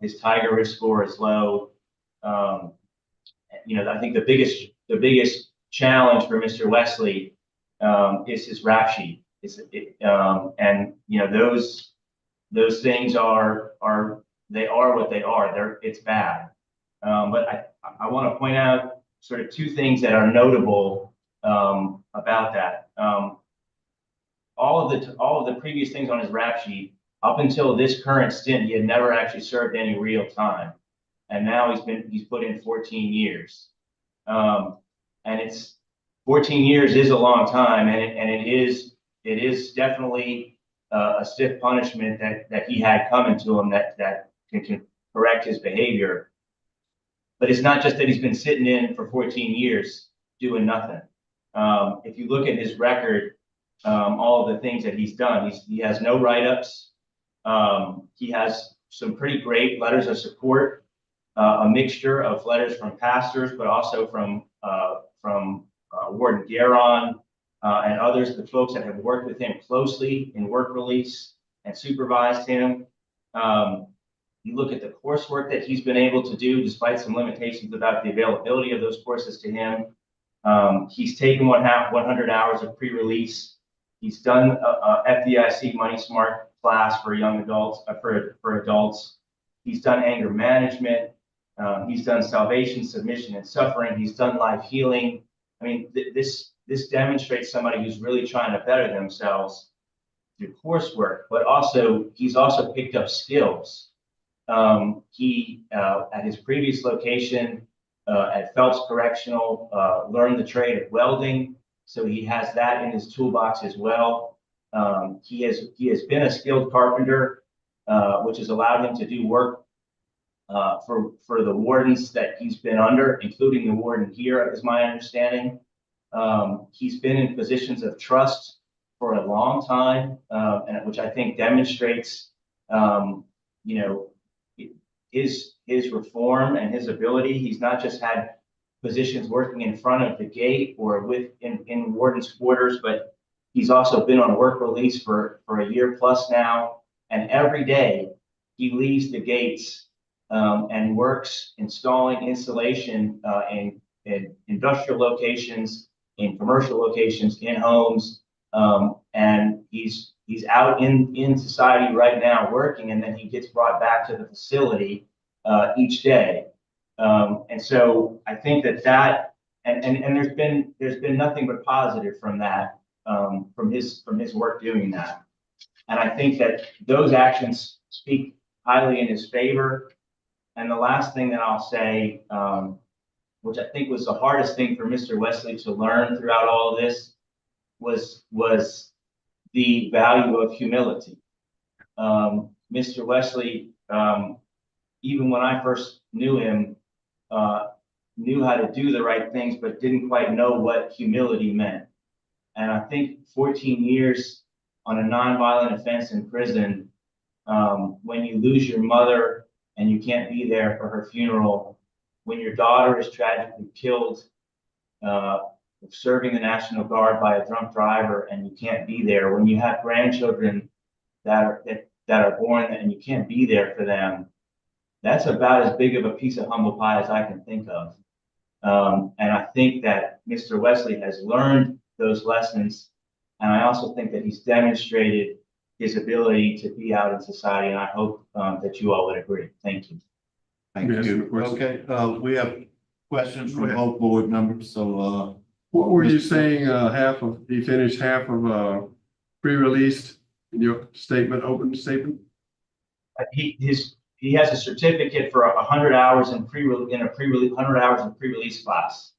His Tiger risk score is low. You know, I think the biggest challenge for Mr. Westley is his rap sheet. And you know, those things are what they are. It's bad. But I want to point out sort of two things that are notable about that. All of the previous things on his rap sheet, up until this current stint, he had never actually served any real time, and now he's put in 14 years. And it's 14 years is a long time, and it is definitely a stiff punishment that he had coming to him that can correct his behavior. But it's not just that he's been sitting in for 14 years doing nothing. If you look at his record, all of the things that he's done, he has no write-ups. He has some pretty great letters of support, a mixture of letters from pastors, but also from Warden Guerin and others, the folks that have worked with him closely in work release and supervised him. You look at the coursework that he's been able to do, despite some limitations about the availability of those courses to him. He's taken 100 hours of pre-release. He's done a FDIC Money Smart class for young adults, for adults. He's done anger management. He's done salvation, submission, and suffering. He's done life healing. I mean, this demonstrates somebody who's really trying to better themselves through coursework, but he's also picked up skills. He at his previous location at Phelps Correctional learned the trade of welding, so he has that in his toolbox as well. He has been a skilled carpenter, which has allowed him to do work for the wardens that he's been under, including the warden here, is my understanding. He's been in positions of trust for a long time, and which I think demonstrates, you know, his reform and his ability. He's not just had positions working in front of the gate or in warden's quarters, but he's also been on work release for a year plus now. And every day he leaves the gates and works installing insulation in industrial locations, in commercial locations, in homes. And he's out in society right now working, and then he gets brought back to the facility each day. And so I think that and there's been nothing but positive from that, from his work doing that. And I think that those actions speak highly in his favor. And the last thing that I'll say, which I think was the hardest thing for Mr. Westley to learn throughout all of this, was the value of humility. Mr. Westley, even when I first knew him, knew how to do the right things, but didn't quite know what humility meant. And I think 14 years on a nonviolent offense in prison, when you lose your mother and you can't be there for her funeral, when your daughter is tragically killed, serving the National Guard by a drunk driver and you can't be there, when you have grandchildren that are born and you can't be there for them, that's about as big of a piece of humble pie as I can think of. And I think that Mr. Westley has learned those lessons. And I also think that he's demonstrated his ability to be out in society. And I hope that you all would agree. Thank you. Thank you. Okay, we have questions from both board members, so, What were you saying, he finished half of, pre-released in your statement, open statement? He has a certificate for 100 hours in pre-release 100 hours in pre-release class.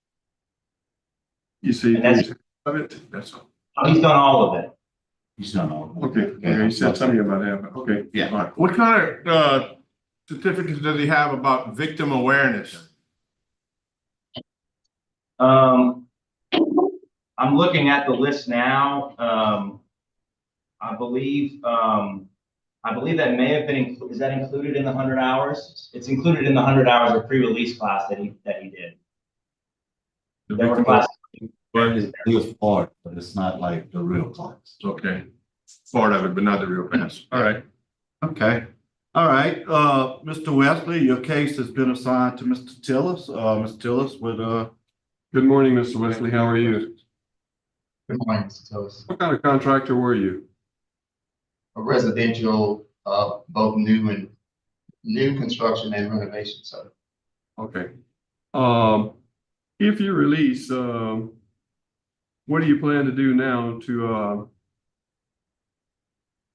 You see, that's of it, that's all. Oh, he's done all of it. he's done all. Okay, you said something about half, okay. Yeah. All right. What kind of certificates does he have about victim awareness? I'm looking at the list now. I believe that may have been, is that included in the 100 hours? It's included in the 100 hours of pre-release class that he did. There were classes. But it is part, but it's not like the real class. Okay, part of it, but not the real class. All right. Okay. All right, Mr. Westley, your case has been assigned to Mr. Tillis. Mr. Tillis would, Good morning, Mr. Wesley, how are you? Good morning, Mr. Tillis. What kind of contractor were you? A residential, both new construction and renovation, sir. Okay. If you release, what do you plan to do now to,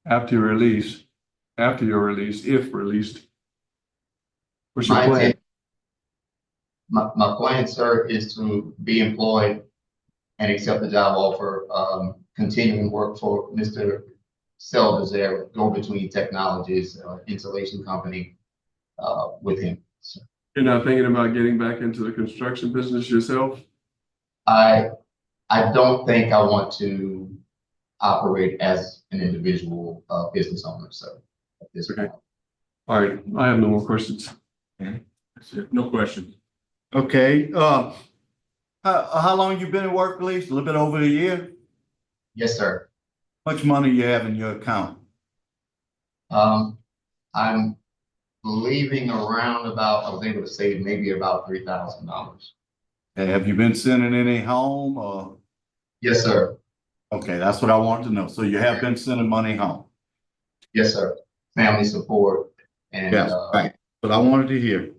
after your release, if released? What's your plan? My plan, sir, is to be employed and accept the job offer, continuing work for Mr. Selvers there, go-between technologies, installation company, with him. So You're not thinking about getting back into the construction business yourself? I don't think I want to operate as an individual business owner, so at this point. All right, I have no more questions. Okay. That's it. No questions. okay, how long you been in work release? A little bit over a year? Yes, sir. How much money you have in your account? I'm believing around about, I was able to save maybe about $3,000. Have you been sending any home or? Yes, sir. Okay, that's what I wanted to know. So you have been sending money home? Yes, sir. Family support and Yes, right. But I wanted to hear.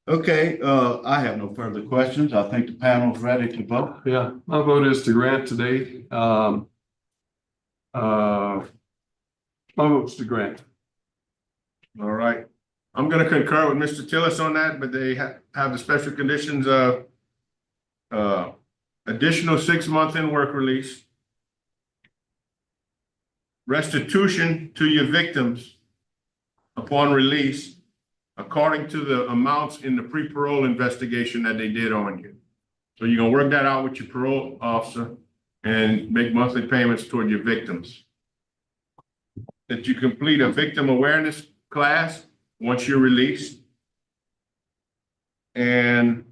Okay, I have no further questions. I think the panel is ready to vote. Yeah, my vote is to grant today. My vote's to grant. All right. I'm gonna concur with Mr. Tillis on that, but they have the special conditions of additional 6-month in work release, restitution to your victims upon release, according to the amounts in the pre-parole investigation that they did on you. So you're gonna work that out with your parole officer and make monthly payments toward your victims. That you complete a victim awareness class once you're released. And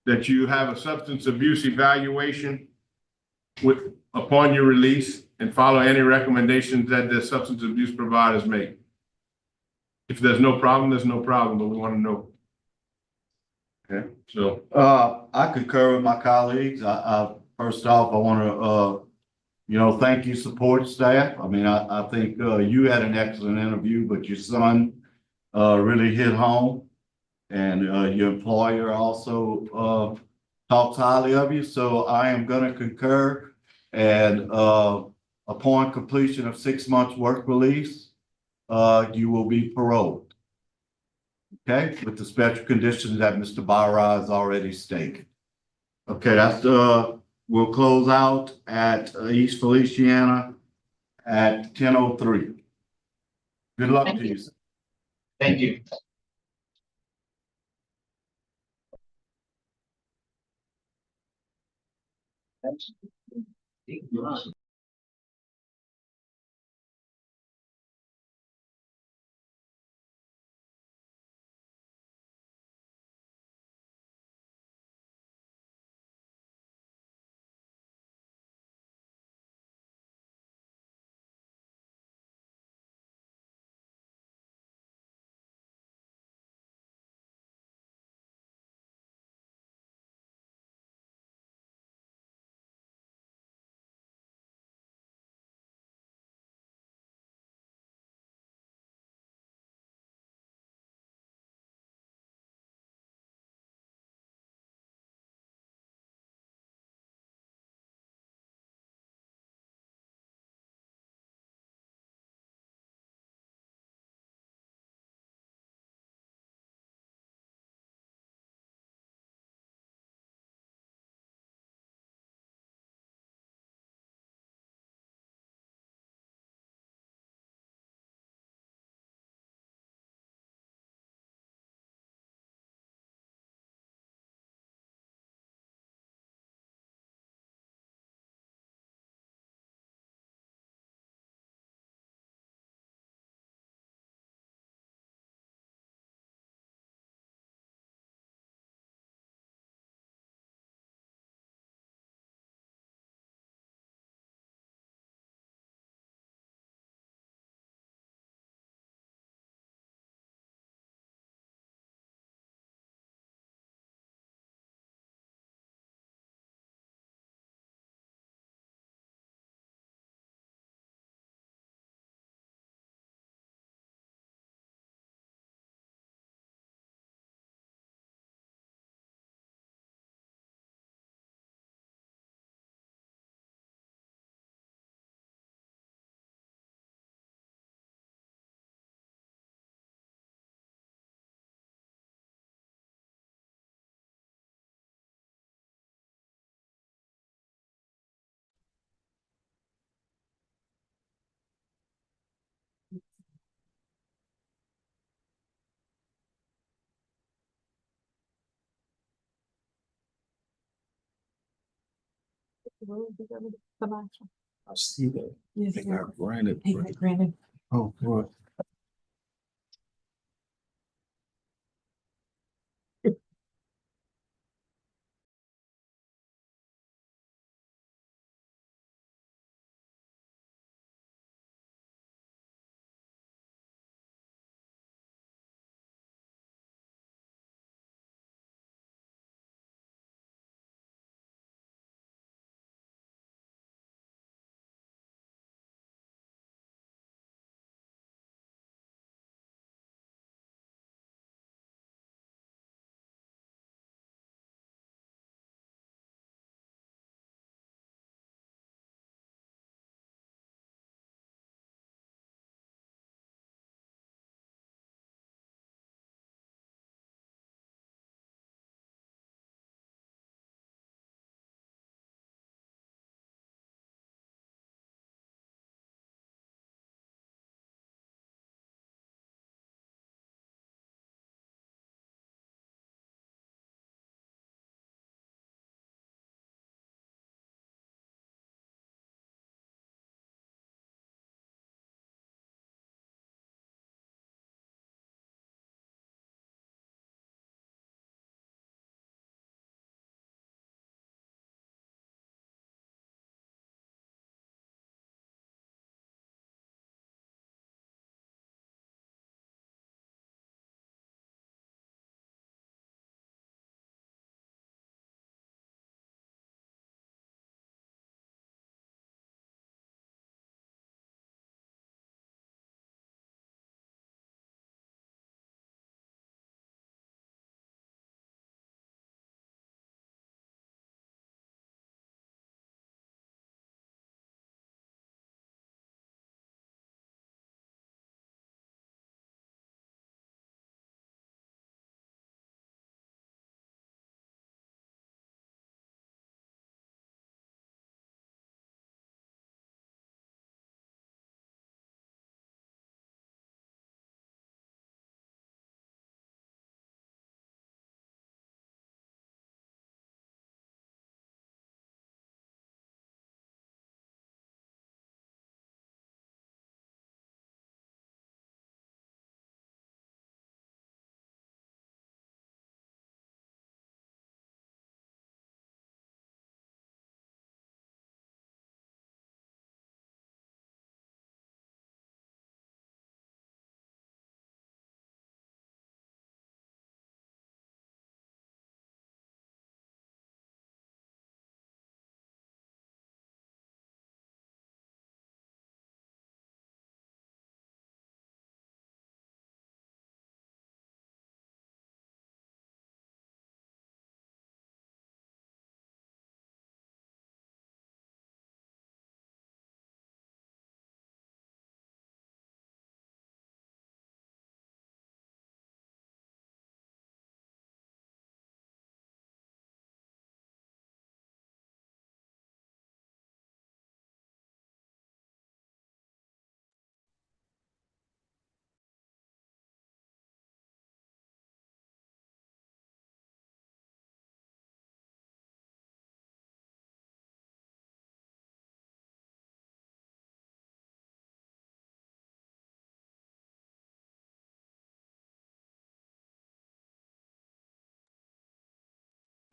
that you have a substance abuse evaluation upon your release and follow any recommendations that the substance abuse providers make. If there's no problem, there's no problem, but we want to know. Okay, so. I concur with my colleagues. First off, I want to, thank you, support staff. I mean, I think you had an excellent interview, but your son really hit home. And your employer also talks highly of you. So I am going to concur. And upon completion of 6 months work release, you will be paroled. Okay, with the special conditions that Mr. Barra has already stated. Okay, that's we'll close out at East Feliciana at 10:03. Good luck to you. Thank you. I see that. Yes, They sir. got granted. He got granted. Oh, boy.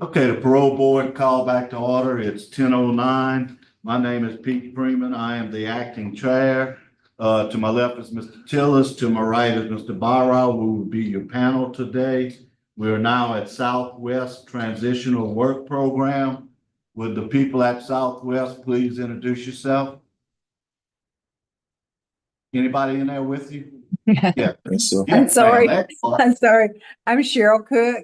Okay, the parole board called back to order. It's 10:09. My name is Pete Freeman. I am the acting chair. To my left is Mr. Tillis. To my right is Mr. Barra, who will be your panel today. We are now at Southwest Transitional Work Program. Would the people at Southwest please introduce yourself? Anybody in there with you? Yeah. So, Yeah, I'm sorry. ma'am. I'm sorry. I'm Cheryl Cook,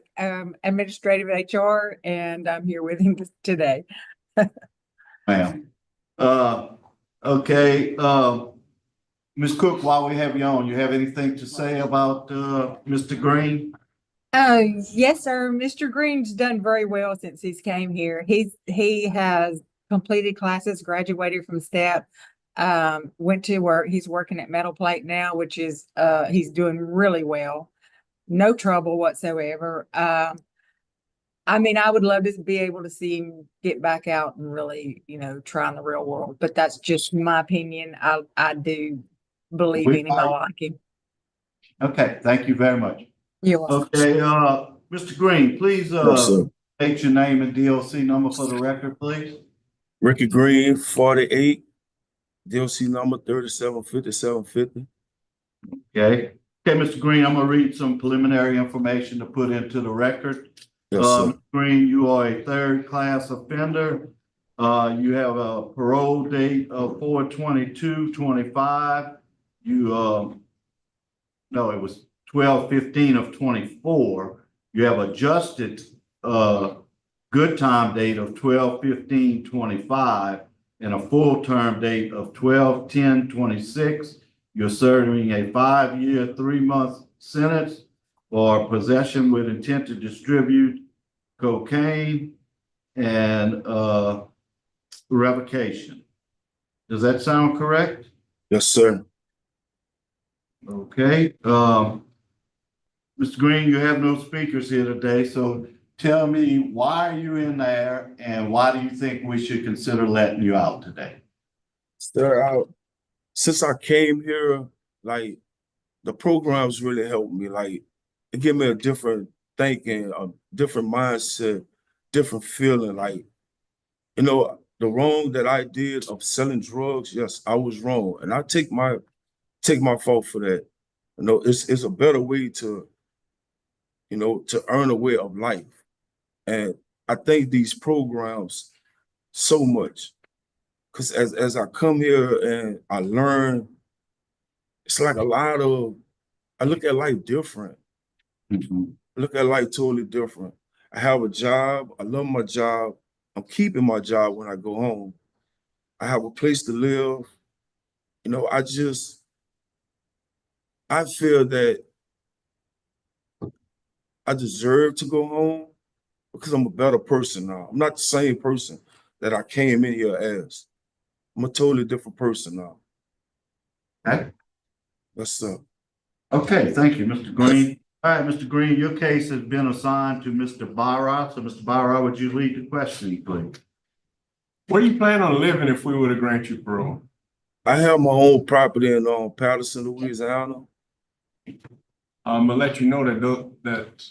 administrative HR, and I'm here with him today. Ma'am. Okay, Ms. Cook, while we have you on, you have anything to say about Mr. Green? Yes, sir. Mr. Green's done very well since he's came here. He has completed classes, graduated from STEP, went to work. He's working at Metal Plate now, which is he's doing really well. No trouble whatsoever. I mean, I would love to be able to see him get back out and really, try in the real world, but that's just my opinion. I do believe in him. I like him. Okay, thank you very much. You're welcome. Okay, Mr. Green, please state your name and DLC number for the record, please. Ricky Green, 48, DLC number 375750. Okay. Okay, Mr. Green, I'm gonna read some preliminary information to put into the record. Yes, sir. Mr. Green, you are a third-class offender. You have a parole date of 4/22/25. No, it was 12/15 of 24. You have adjusted good time date of 12/15/25 and a full term date of 12/10/26. You're serving a 5-year, 3-month sentence for possession with intent to distribute cocaine and revocation. Does that sound correct? Yes, sir. Okay. Mr. Green, you have no speakers here today, so tell me, why are you in there and why do you think we should consider letting you out today? Sir, since I came here, like, the programs really helped me. Like, it gave me a different thinking, a different mindset, different feeling. Like, the wrong that I did of selling drugs, yes, I was wrong. And I take my fault for that. It's a better way to earn a way of life. And I thank these programs so much. Because as I come here and I learn, it's like I look at life different. Mm-hmm. I look at life totally different. I have a job. I love my job. I'm keeping my job when I go home. I have a place to live. I feel that I deserve to go home because I'm a better person now. I'm not the same person that I came in here as. I'm a totally different person now. Okay. Yes, sir. Okay, thank you, Mr. Green. All right, Mr. Green, your case has been assigned to Mr. Barra. So, Mr. Barra, would you lead the questioning, please? Where do you plan on living if we were to grant you parole? I have my own property in Patterson, Louisiana. I'm gonna let you know that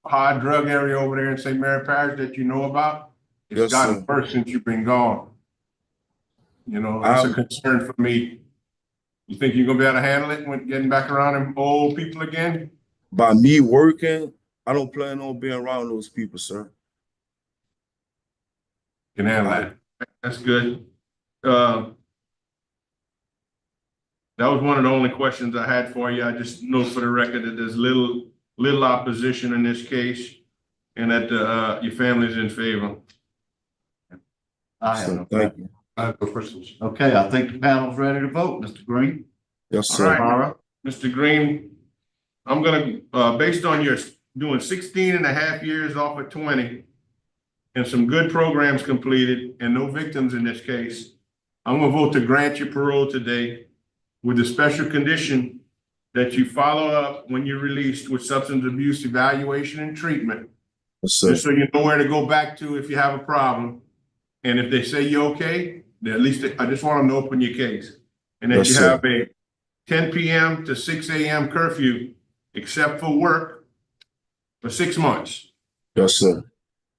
hard drug area over there in St. Mary Parish that you know about, it's Yes, gotten sir. worse since you've been gone. That's a concern for me. You think you're gonna be able to handle it when getting back around them old people again? By me working, I don't plan on being around those people, sir. Can handle that. That's good. That was one of the only questions I had for you. I just know for the record that there's little opposition in this case and that your family's in favor. I have no Thank you. I have no questions. Okay, I think the panel's ready to vote, Mr. Green. Yes, All sir. right, Barra. Mr. Green, I'm gonna, based on your doing 16 and a half years off of 20 and some good programs completed and no victims in this case, I'm gonna vote to grant you parole today with the special condition that you follow up when you're released with substance abuse evaluation and treatment. Yes, sir. Just so you know where to go back to if you have a problem. And if they say you're okay, then at least I just want them to open your case. And that Yes, you sir. have a 10 p.m. to 6 a.m. curfew, except for work, for 6 months. Yes, sir.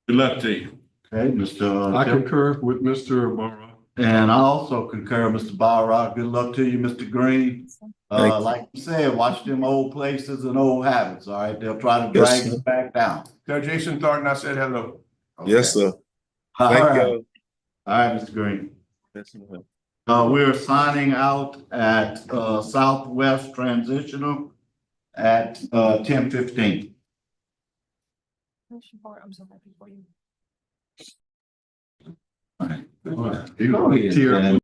Good luck to you. Okay, Mr. I Tim? concur with Mr. Barra. And I also concur, Mr. Barra. Good luck to you, Mr. Green. Thank you. Like you said, watch them old places and old habits, all right? They'll try to Yes, drag sir. you back down. Tell Jason Thornton I said hello. Yes, Okay. sir. All Thank right. you. All right, Mr. Green. Yes, sir. We're signing out at Southwest Transitional at 10:15. I'm so happy for you. All right. Go ahead. And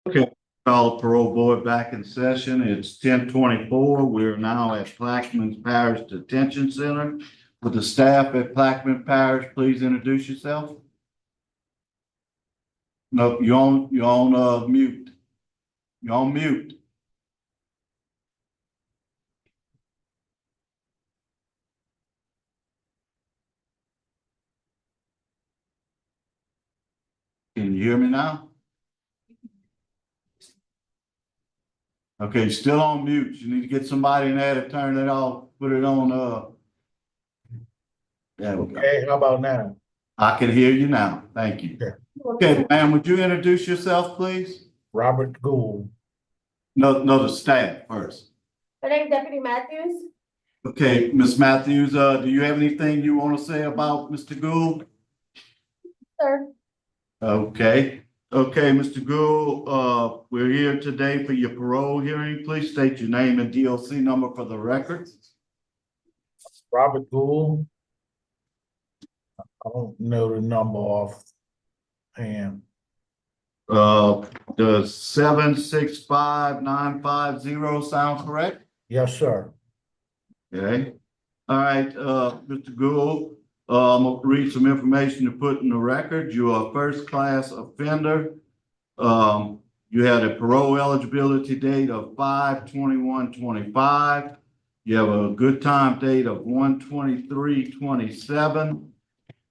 Okay, call the parole board back in session. It's 10:24. We're now at Plaquemines Parish Detention Center. With the staff at Plaquemines Parish, please introduce yourself. No, you're on mute. You're on mute. Can you hear me now? Okay, still on mute. You need to get somebody in there to turn it off, put it on, there we go. Okay, how about now? I can hear you now. Thank you. Okay, ma'am, would you introduce yourself, please? Robert Gould. No, the staff first. My name is Deputy Matthews. Okay, Ms. Matthews, do you have anything you want to say about Mr. Gould? Sir. Okay, Mr. Ghoul, we're here today for your parole hearing. Please state your name and DOC number for the record. Robert Gould. I don't know the number offhand. The 765-950 sounds correct? Yes, sir. Okay. All right, Mr. Ghoul, I'm gonna read some information to put in the record. You are a first-class offender. You had a parole eligibility date of 5/21/25. You have a good time date of 1/23/27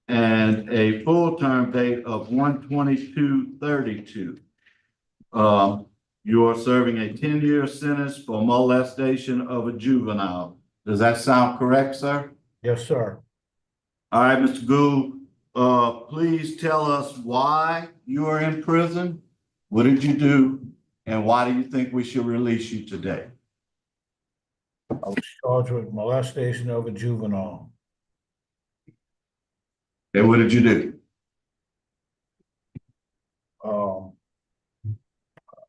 and a full term date of 1/22/32. You are serving a 10-year sentence for molestation of a juvenile. Does that sound correct, sir? Yes, sir. All right, Mr. Gould, please tell us why you are in prison. What did you do? And why do you think we should release you today? I was charged with molestation of a juvenile. And what did you do?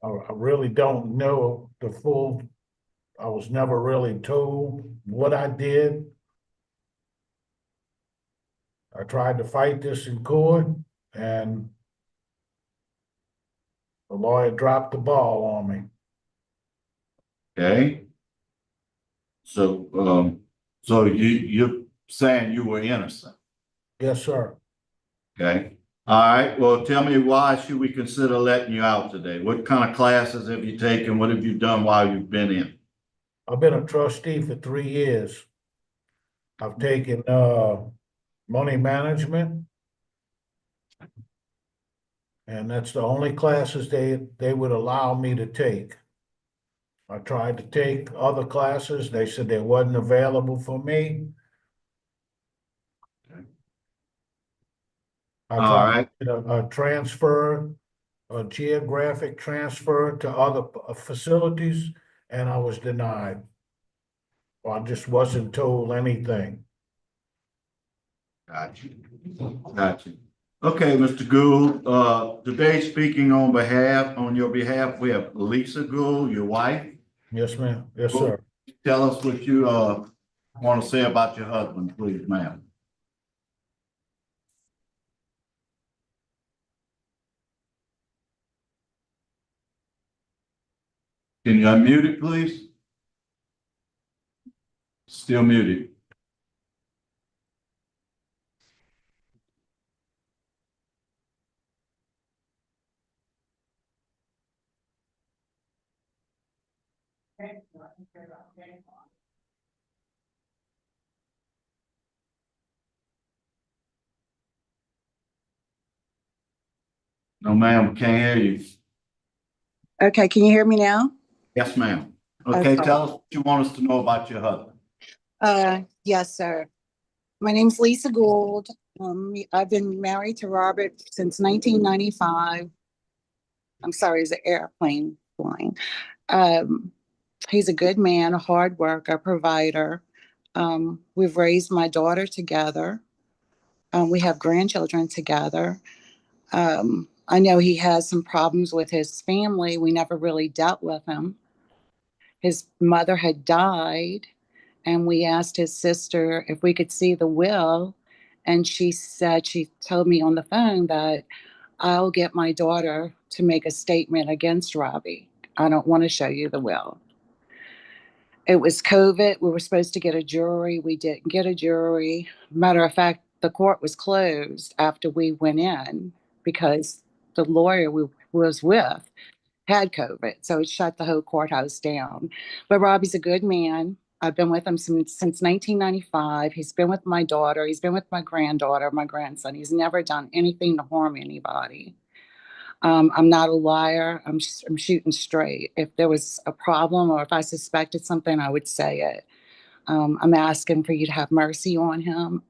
I really don't know the full, I was never really told what I did. I tried to fight this in court and the lawyer dropped the ball on me. Okay. So, you're saying you were innocent? Yes, sir. Okay. All right. Well, tell me, why should we consider letting you out today? What kind of classes have you taken? What have you done while you've been in? I've been a trustee for 3 years. I've taken money management. And that's the only classes they would allow me to take. I tried to take other classes. They said they wasn't available for me. I tried to get a transfer, a geographic transfer to other facilities, and I was denied. I just wasn't told anything. Gotcha. Okay, Mr. Gould, today speaking on your behalf, we have Lisa Gould, your wife. Yes, ma'am. Yes, sir. Tell us what you want to say about your husband, please, ma'am. Can you unmute it, please? Still muted. No, ma'am, we can't hear you. Okay, can you hear me now? Yes, ma'am. Okay, Okay. tell us what you want us to know about your husband. Yes, sir. My name's Lisa Gould. I've been married to Robert since 1995. I'm sorry, it's an airplane flying. He's a good man, a hard worker, provider. We've raised my daughter together. We have grandchildren together. I know he has some problems with his family. We never really dealt with him. His mother had died, and we asked his sister if we could see the will. And she told me on the phone that I'll get my daughter to make a statement against Robbie. I don't want to show you the will. It was COVID. We were supposed to get a jury. We didn't get a jury. Matter of fact, the court was closed after we went in because the lawyer we was with had COVID. So it shut the whole courthouse down. But Robbie's a good man. I've been with him since 1995. He's been with my daughter. He's been with my granddaughter, my grandson. He's never done anything to harm anybody. I'm not a liar. I'm shooting straight. If there was a problem or if I suspected something, I would say it. I'm asking for you to have mercy on him.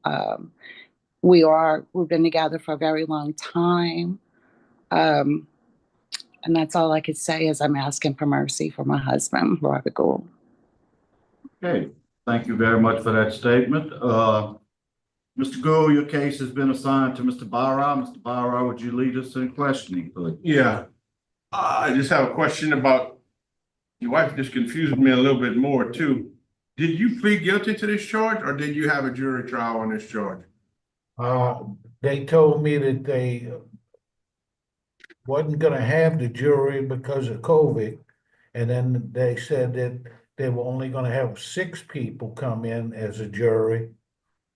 We've been together for a very long time. And that's all I could say is I'm asking for mercy for my husband, Robert Ghoul. Okay, thank you very much for that statement. Mr. Ghoul, your case has been assigned to Mr. Barra. Mr. Barra, would you lead us in questioning, please? Yeah. I just have a question about, your wife just confused me a little bit more too. Did you plead guilty to this charge or did you have a jury trial on this charge? They told me that they wasn't gonna have the jury because of COVID. And then they said that they were only gonna have 6 people come in as a jury.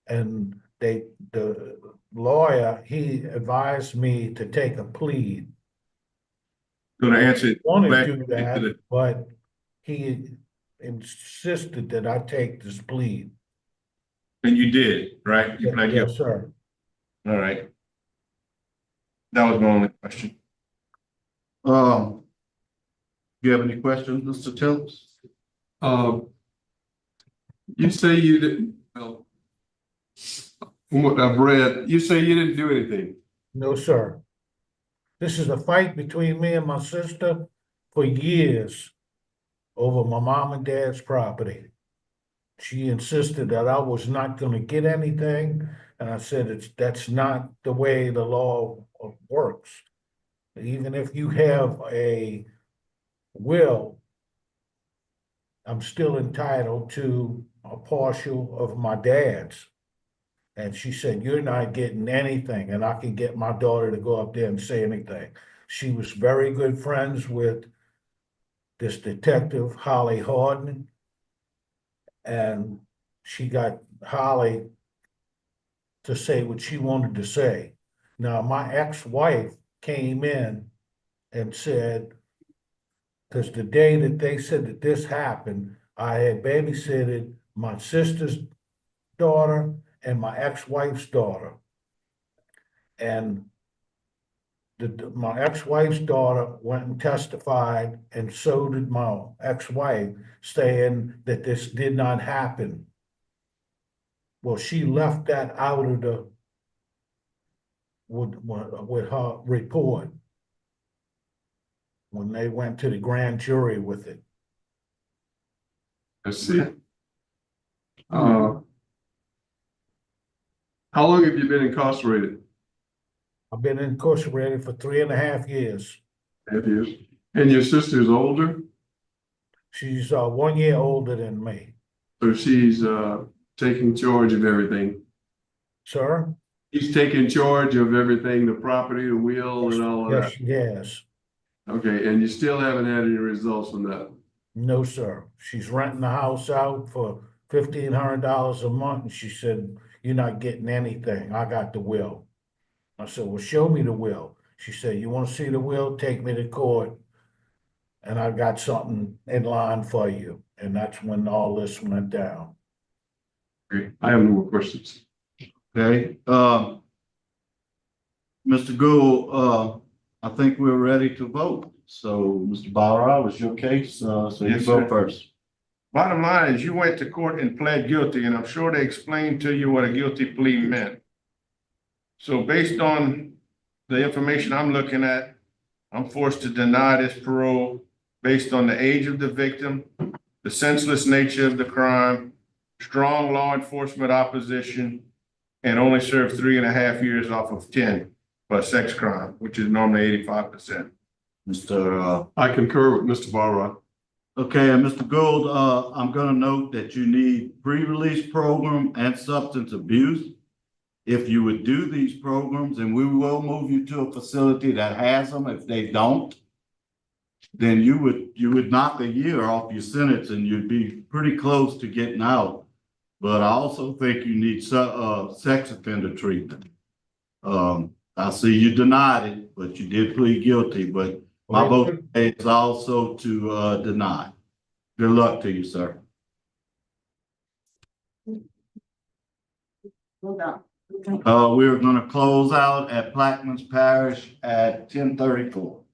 And the lawyer, he advised me to take a plea. Gonna answer. Want to do that, but he insisted that I take this plea. And you did, right? You pled guilty. Yes, sir. All right. That was my only question. Do you have any questions, Mr. Tillis? You say you didn't, well, from what I've read, you say you didn't do anything. No, sir. This is a fight between me and my sister for years over my mom and dad's property. She insisted that I was not going to get anything, and I said that's not the way the law works. Even if you have a will, I'm still entitled to a partial of my dad's. And she said, you're not getting anything, and I can get my daughter to go up there and say anything. She was very good friends with this detective, Holly Harden, and she got Holly to say what she wanted to say. Now, my ex-wife came in and said, because the day that they said that this happened, I had babysitted my sister's daughter and my ex-wife's daughter. And my ex-wife's daughter went and testified, and so did my ex-wife, saying that this did not happen. Well, she left that out of the with her report when they went to the grand jury with it. I see. How long have you been incarcerated? I've been incarcerated for 3.5 years. 3.5 years. And your sister's older? She's 1 year older than me. So she's taking charge of everything. Sir? He's taking charge of everything, the property, the will, and all of that. Yes, she has. Okay, and you still haven't had any results from that? No, sir. She's renting the house out for $1,500 a month, and she said, you're not getting anything. I got the will. I said, well, show me the will. She said, you want to see the will? Take me to court, and I got something in line for you. And that's when all this went down. Okay, I have no more questions. Okay, Mr. Ghoul, I think we're ready to vote. So, Mr. Barra, was your case, so you Yes, vote sir. first. Bottom line is you went to court and pled guilty, and I'm sure they explained to you what a guilty plea meant. So based on the information I'm looking at, I'm forced to deny this parole based on the age of the victim, the senseless nature of the crime, strong law enforcement opposition, and only served 3.5 years off of 10 for a sex crime, which is normally 85%. Mr. I concur with Mr. Barra. Okay, and Mr. Gould, I'm gonna note that you need pre-release program and substance abuse. if you would do these programs, and we will move you to a facility that has them, if they don't, then you would knock a year off your sentence and you'd be pretty close to getting out. But I also think you need sex offender treatment. I see you denied it, but you did plead guilty, but my vote is also to deny. Good luck to you, sir. We're gonna close out at Plaquemines Parish at 10:34.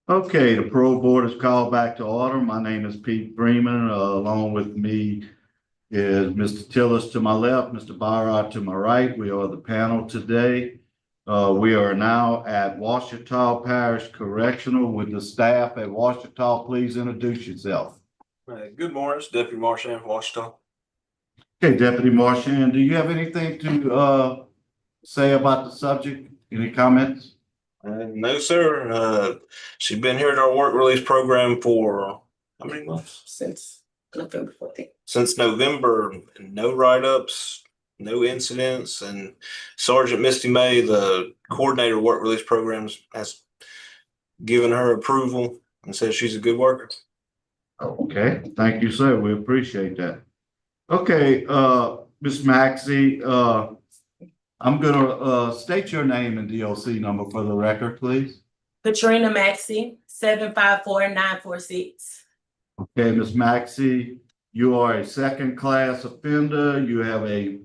Okay, the parole board is called back to order. My name is Pete Freeman. Along with me is Mr. Tillis to my left, Mr. Barra to my right. We are the panel today. We are now at Ouachita Parish Correctional with the staff at Ouachita. Please introduce yourself. Good morning, it's Deputy Marshal from Washington. Okay, Deputy Marshal, do you have anything to say about the subject? Any comments? No, sir. She's been here at our work release program for how many months? Since November 14th. Since November. No write-ups, no incidents, and Sergeant Misty May, the coordinator of work release programs, has given her approval and says she's a good worker. Okay, thank you, sir. We appreciate that. Okay, Ms. Maxey, I'm gonna state your name and DOC number for the record, please. Katrina Maxi, 754-946. Okay, Ms. Maxey, you are a second-class offender. You have a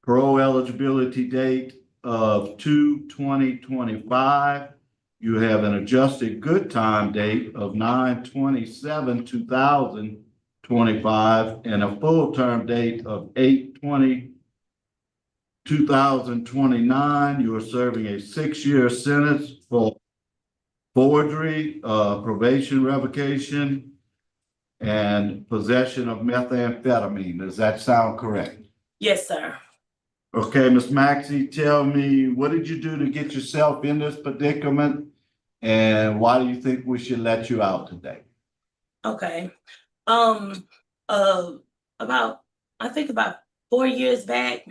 parole eligibility date of 2/20/25. You have an adjusted good time date of 9/27/2025 and a full term date of 8/20/2029. You are serving a 6-year sentence for forgery, probation revocation, and possession of methamphetamine. Does that sound correct? Yes, sir. Okay, Ms. Maxey, tell me, what did you do to get yourself in this predicament? And why do you think we should let you out today? Okay. About, I think about 4 years back,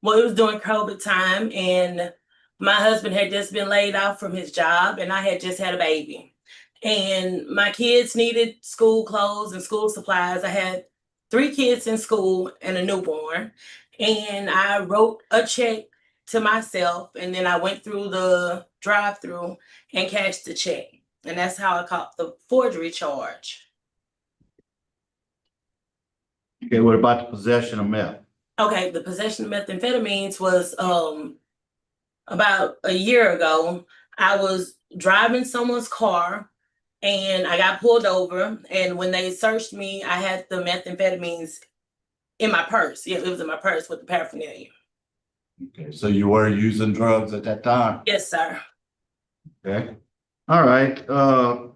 well, it was during COVID time, and my husband had just been laid off from his job, and I had just had a baby. And my kids needed school clothes and school supplies. I had 3 kids in school and a newborn. And I wrote a check to myself, and then I went through the drive-through and cashed the check. And that's how I caught the forgery charge. Okay, what about the possession of meth? Okay, the possession of methamphetamines was about a year ago. I was driving someone's car and I got pulled over. And when they searched me, I had the methamphetamines in my purse. Yeah, it was in my purse with the paraphernalia. Okay, so you were using drugs at that time? Yes, sir. Okay. All right,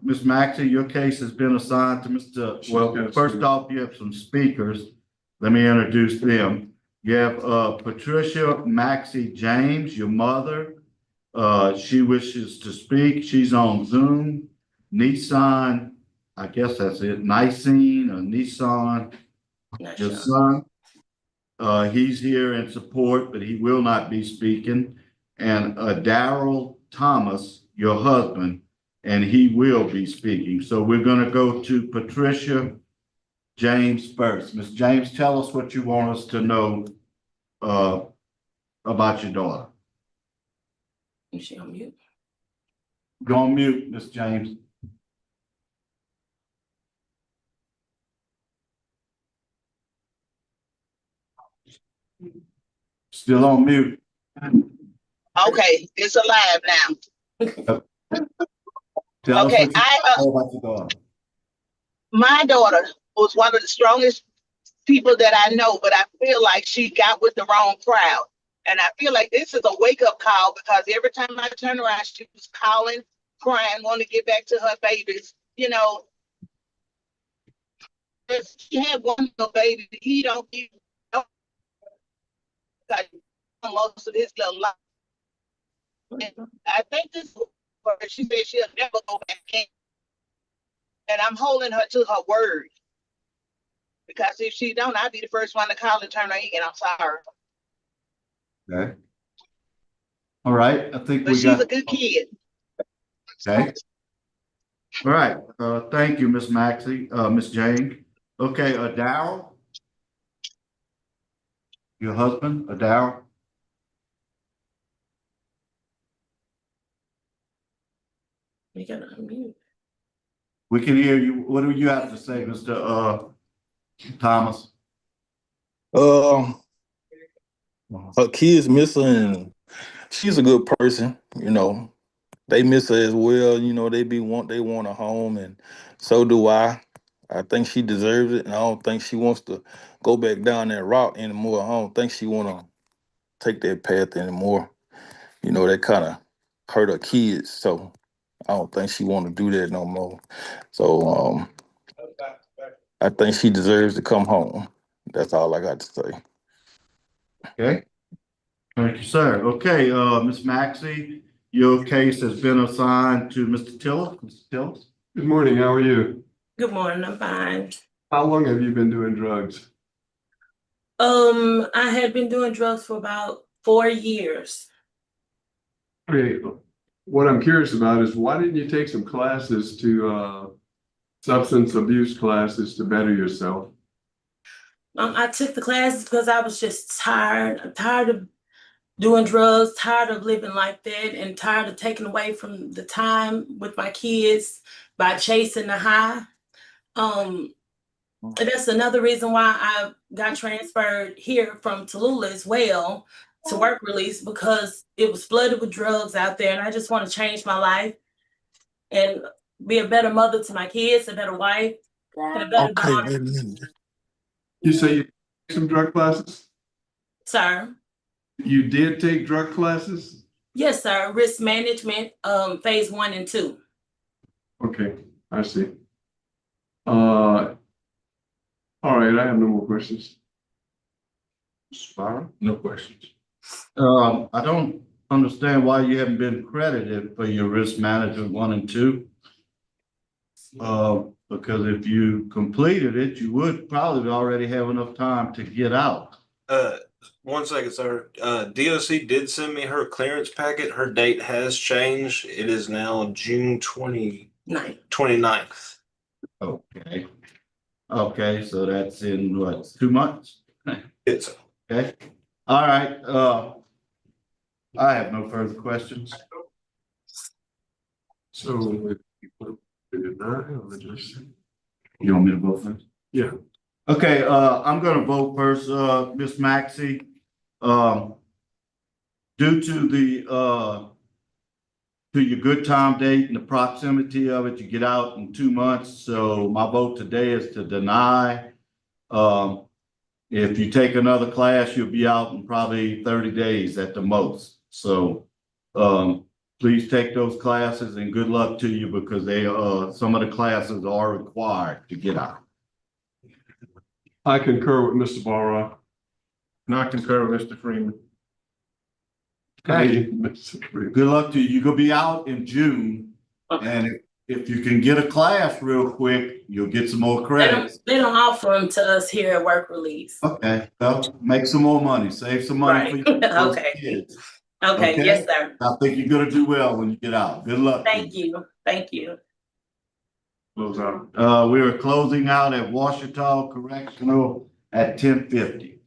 Ms. Maxey, your case has been assigned to Mr. Well, first off, you have some speakers. Let me introduce them. You have Patricia Maxi James, your mother. She wishes to speak. She's on Zoom. Nissan, I guess that's it, Nissan or Nissan, your son. He's here in support, but he will not be speaking. And Darrell Thomas, your husband, and he will be speaking. So we're gonna go to Patricia James first. Ms. James, tell us what you want us to know about your daughter. Is she on mute? Go on mute, Ms. James. Still on mute. Okay, it's alive now. Tell us Okay, what you know about your daughter. My daughter was one of the strongest people that I know, but I feel like she got with the wrong crowd. And I feel like this is a wake-up call because every time I turn around, she was calling, crying, wanting to get back to her babies. You know, if she had one little baby, he don't give most of his little life. And I think this, she said she'll never go back in. And I'm holding her to her word. Because if she don't, I'll be the first one to call and turn her in. I'm sorry. Okay. All right, I think But we got. she's a good kid. Okay. All right, thank you, Ms. Maxey, Ms. Jane. Okay, Darrell? Your husband, Darrell? You gotta unmute. We can hear you. What do you have to say, Mr. Thomas? Her kid's missing. She's a good person, you know. they miss her as well. You know, they want a home, and so do I. I think she deserves it, and I don't think she wants to go back down that route anymore. I don't think she want to take that path anymore. You know, that kind of hurt her kids, so I don't think she want to do that no more. So I think she deserves to come home. That's all I got to say. Okay. Thank you, sir. Okay, Ms. Maxey, your case has been assigned to Mr. Tiller. Mr. Tiller? Good morning, how are you? Good morning, I'm fine. How long have you been doing drugs? I had been doing drugs for about 4 years. Okay, what I'm curious about is why didn't you take some classes to substance abuse classes to better yourself? I took the classes because I was just tired. I'm tired of doing drugs, tired of living like that, and tired of taking away from the time with my kids by chasing the high. And that's another reason why I got transferred here from Tallulah as well to work release, because it was flooded with drugs out there, and I just want to change my life and be a better mother to my kids, a better wife, and a better Okay, daughter. wait a minute. You say you took some drug classes? Sir. You did take drug classes? Yes, sir. Risk management, phase 1 and 2. Okay, I see. All right, I have no more questions. Byron? No questions. I don't understand why you haven't been credited for your risk management 1 and 2. Because if you completed it, you would probably already have enough time to get out. 1 second, sir. DOC did send me her clearance packet. Her date has changed. It is now June 29th. Okay. Okay, so that's in what, 2 months? It's okay. All right. I have no further questions. So you want me to vote first? Yeah. Okay, I'm gonna vote first, Ms. Maxey. Due to the to your good time date and the proximity of it, you get out in 2 months. So my vote today is to deny. If you take another class, you'll be out in probably 30 days at the most. So please take those classes and good luck to you, because they some of the classes are required to get out. I concur with Mr. Barra. And I concur with Mr. Freeman. Okay. Good luck to you. You're gonna be out in June. And if you can get a class real quick, you'll get some more credits. They don't offer them to us here at work release. Okay, well, make some more money, save some money for your Okay. kids. Okay, yes, sir. I think you're gonna do well when you get out. Good luck. Thank you. Thank you. Close out. We are closing out at Ouachita Correctional at 10:50.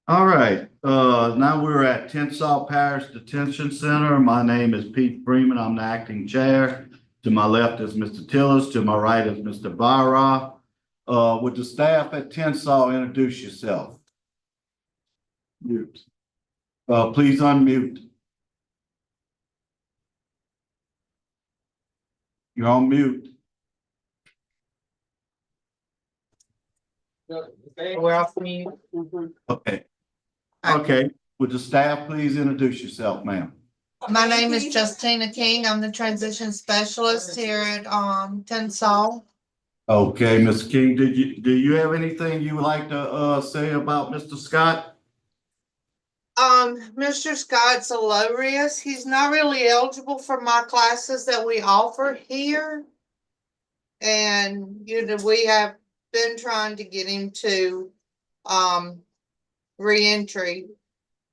All right, now we're at TENSAS Parish Detention Center. My name is Pete Freeman. I'm the acting chair. To my left is Mr. Tillers. To my right is Mr. Barra. Would the staff at TENSAS introduce yourself? Mute. Please unmute. You're on mute. We're off mute. Okay. Okay. Would the staff please introduce yourself, ma'am? My name is Justina King. I'm the transition specialist here at TENSAS. Okay, Ms. King, do you have anything you would like to say about Mr. Scott? Mr. Scott's a low risk. He's not really eligible for my classes that we offer here. And we have been trying to get him to reentry,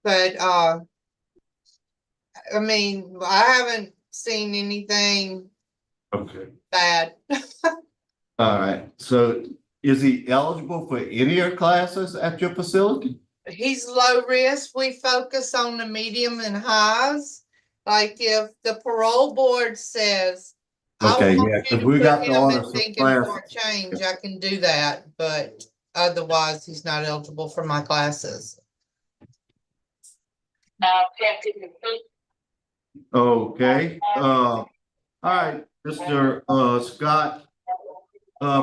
but I mean, I haven't seen anything bad. All right, so is he eligible for any of your classes at your facility? He's low risk. We focus on the medium and highs. Like if the parole board says, Okay, yeah, because we got the order for a change, I can do that, but otherwise he's not eligible for my classes. Okay, all right, Mr. Scott,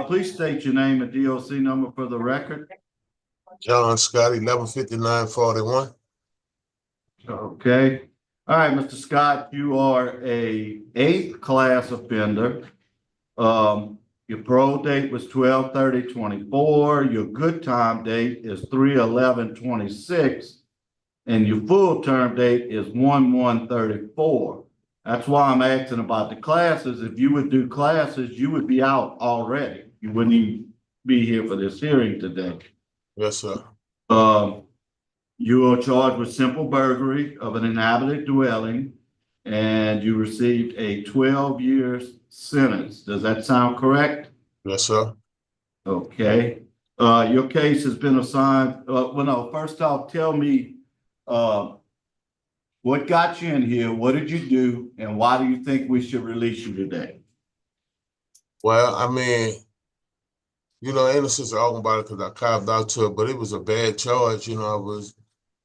please state your name and DOC number for the record. John Scott, 115941. Okay, all right, Mr. Scott, you are a 8th class offender. Your parole date was 12/30/24. Your good time date is 3/11/26. And your full term date is 1/1/34. That's why I'm asking about the classes. If you would do classes, you would be out already. You wouldn't even be here for this hearing today. Yes, sir. You are charged with simple burglary of an inhabited dwelling, and you received a 12-year sentence. Does that sound correct? Yes, sir. Okay. Your case has been assigned. Well, no, first off, tell me what got you in here? What did you do? And why do you think we should release you today? Well, I mean, ain't no sense talking about it because I carved out to it, but it was a bad charge. I was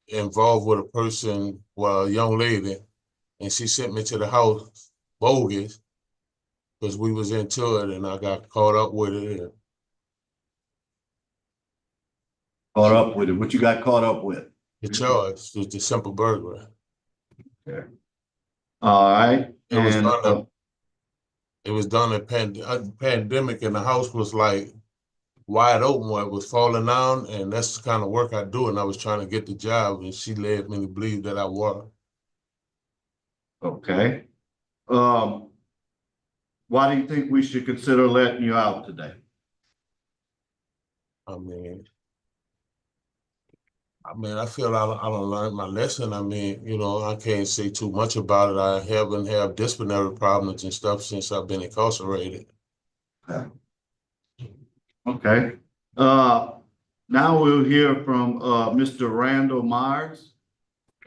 involved with a person, a young lady, and she sent me to the house bogus because we was into it and I got caught up with it. Caught up with it? What you got caught up with? The charge was the simple burglary. Okay. All right. It was done at pandemic, and the house was like wide open where it was falling down, and that's the kind of work I do. And I was trying to get the job, and she led me to believe that I was. Okay. Why do you think we should consider letting you out today? I feel I don't learn my lesson. I can't say too much about it. I haven't had disciplinary problems and stuff since I've been incarcerated. Okay. Now we'll hear from Mr. Randall Myers,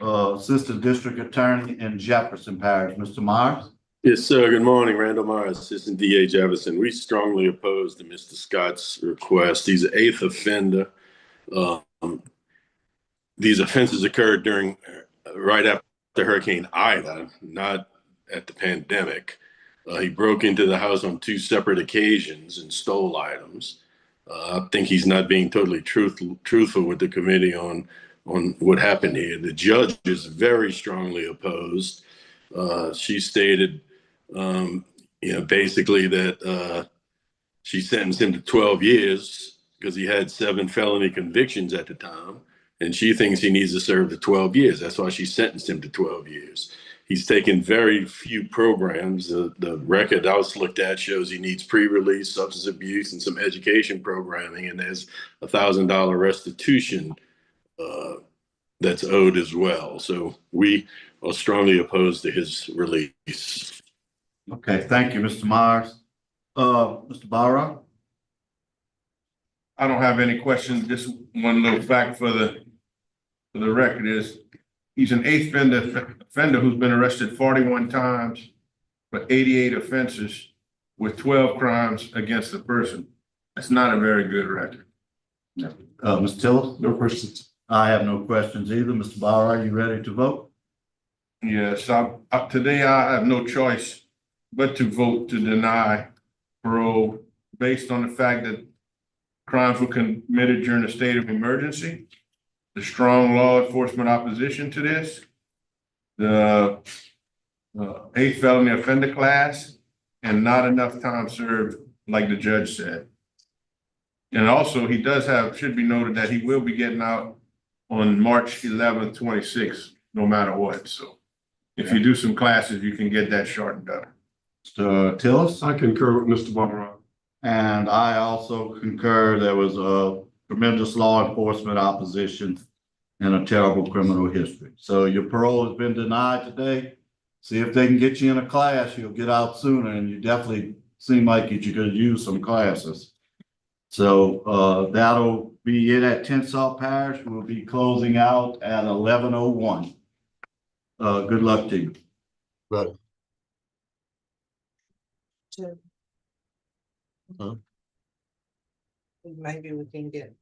Assistant District Attorney in Jefferson Parish. Mr. Myers? Yes, sir. Good morning. Randall Myers, Assistant DA Jefferson. We strongly oppose to Mr. Scott's request. He's an 8th offender. These offenses occurred right after Hurricane Ida, not at the pandemic. He broke into the house on 2 separate occasions and stole items. I think he's not being totally truthful with the committee on what happened here. The judge is very strongly opposed. She stated, basically that she sentenced him to 12 years because he had 7 felony convictions at the time. And she thinks he needs to serve the 12 years. That's why she sentenced him to 12 years. He's taken very few programs. The record I was looked at shows he needs pre-release, substance abuse, and some education programming. And there's $1,000 restitution that's owed as well. So we are strongly opposed to his release. Okay, thank you, Mr. Myers. Mr. Barra? I don't have any questions. Just one little fact for the for the record is he's an eighth offender who's been arrested 41 times for 88 offenses with 12 crimes against the person. That's not a very good record. Mr. Tillis? No questions. I have no questions either. Mr. Bauer, are you ready to vote? Yes, today I have no choice but to vote to deny parole based on the fact that crimes were committed during a state of emergency, the strong law enforcement opposition to this, the eighth felony offender class, and not enough time served, like the judge said. And also, he does should be noted that he will be getting out on March 11th, 26th, no matter what. So if you do some classes, you can get that shortened up. Mr. Tillis? I concur with Mr. Bauer. And I also concur. There was a tremendous law enforcement opposition and a terrible criminal history. So your parole has been denied today. See if they can get you in a class, you'll get out sooner, and you definitely seem like you could use some classes. So that'll be it at TENSAS Parish. We'll be closing out at 11:01. Good luck to you. Right. Maybe we can get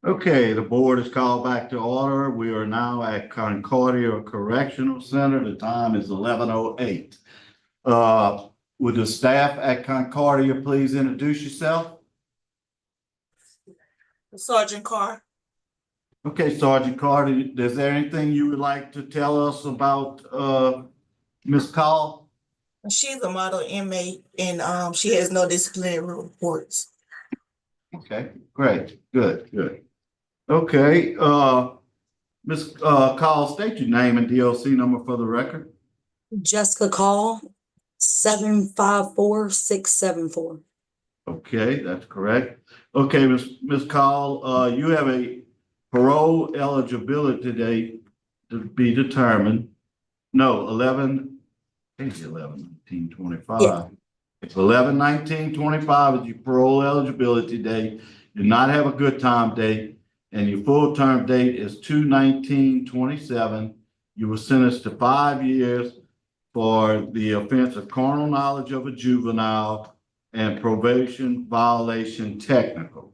Okay, the board is called back to order. We are now at Concordia Correctional Center. The time is 11:08. Would the staff at Concordia please introduce yourself? Sergeant Carr. Okay, Sergeant Carter, is there anything you would like to tell us about Ms. Call? She's a model inmate and she has no disciplinary reports. Okay, great, good. Okay, Ms. Call, state your name and DLC number for the record. Jessica Call, 754674. Okay, that's correct. Okay, Ms. Call, you have a parole eligibility date to be determined. No, 11/19/25. Yeah. It's 11/19/25 is your parole eligibility date. Do not have a good time date, and your full term date is 2/19/27. You were sentenced to 5 years for the offense of carnal knowledge of a juvenile and probation violation technical.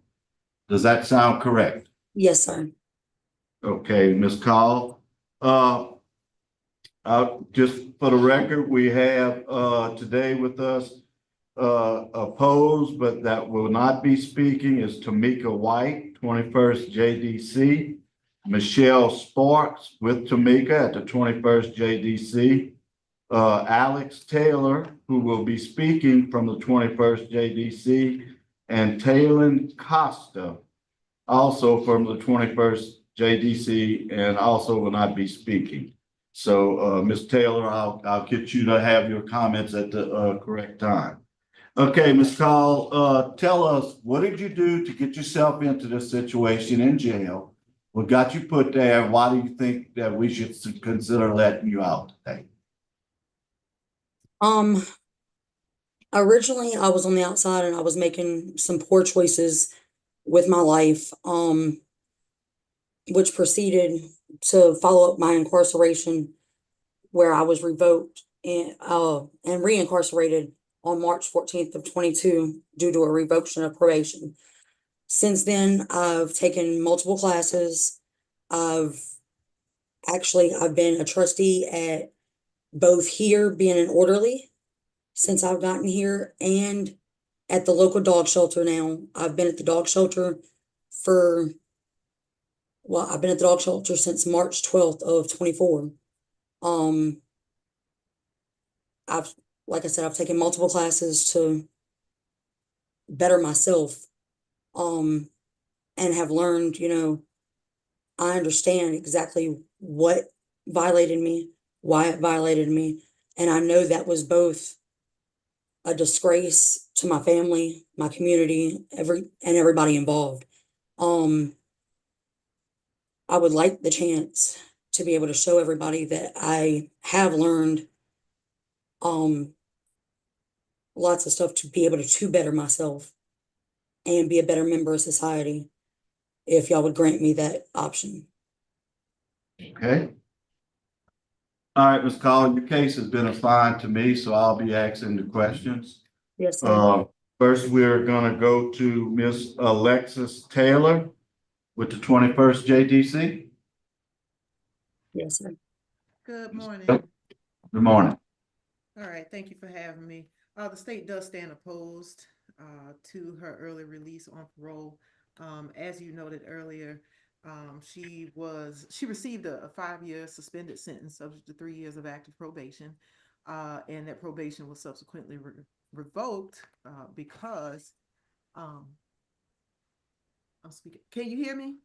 Does that sound correct? Yes, sir. Okay, Ms. Call. Just for the record, we have today with us opposed, but that will not be speaking is Tamika White, 21st JDC, Michelle Sparks with Tamika at the 21st JDC, Alex Taylor, who will be speaking from the 21st JDC, and Taylor Costa, also from the 21st JDC, and also will not be speaking. So, Ms. Taylor, I'll get you to have your comments at the correct time. Okay, Ms. Call, tell us, what did you do to get yourself into this situation in jail? What got you put there? Why do you think that we should consider letting you out today? Originally I was on the outside and I was making some poor choices with my life, which proceeded to follow up my incarceration, where I was revoked and reincarcerated on March 14th of 22 due to a revocation of probation. Since then, I've taken multiple classes. I've been a trustee at both here, being an orderly since I've gotten here, and at the local dog shelter now. I've been at the dog shelter since March 12th of 24. Like I said, I've taken multiple classes to better myself, and have learned, I understand exactly what violated me, why it violated me. And I know that was both a disgrace to my family, my community, everybody involved. I would like the chance to be able to show everybody that I have learned lots of stuff to be able to better myself and be a better member of society, if y'all would grant me that option. Okay. All right, Ms. Call, your case has been assigned to me, so I'll be asking the questions. Yes, sir. First, we're gonna go to Miss Alexis Taylor with the 21st JDC. Yes, sir. Good morning. Good morning. All right, thank you for having me. The state does stand opposed to her early release on parole. As you noted earlier, she received a 5-year suspended sentence subject to 3 years of active probation, and that probation was subsequently revoked because I'm speaking. Can you hear me?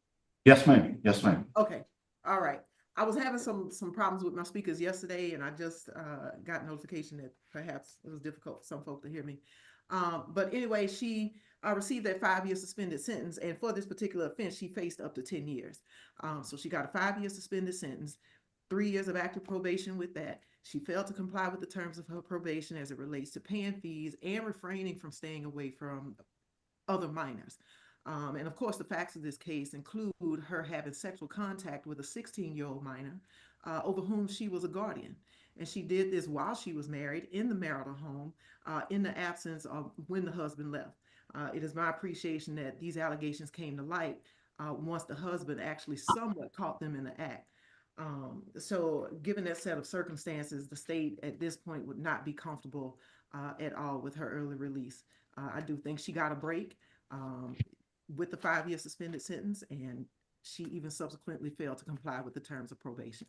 Yes, ma'am. Yes, ma'am. Okay. All right. I was having some problems with my speakers yesterday, and I just got notification that perhaps it was difficult for some folk to hear me. But anyway, she received that 5-year suspended sentence, and for this particular offense, she faced up to 10 years. So she got a 5-year suspended sentence, 3 years of active probation with that. She failed to comply with the terms of her probation as it relates to paying fees and refraining from staying away from other minors. And of course, the facts of this case include her having sexual contact with a 16-year-old minor over whom she was a guardian. And she did this while she was married in the marital home, in the absence of when the husband left. It is my appreciation that these allegations came to light once the husband actually somewhat caught them in the act. So given that set of circumstances, the state at this point would not be comfortable at all with her early release. I do think she got a break with the 5-year suspended sentence, and she even subsequently failed to comply with the terms of probation.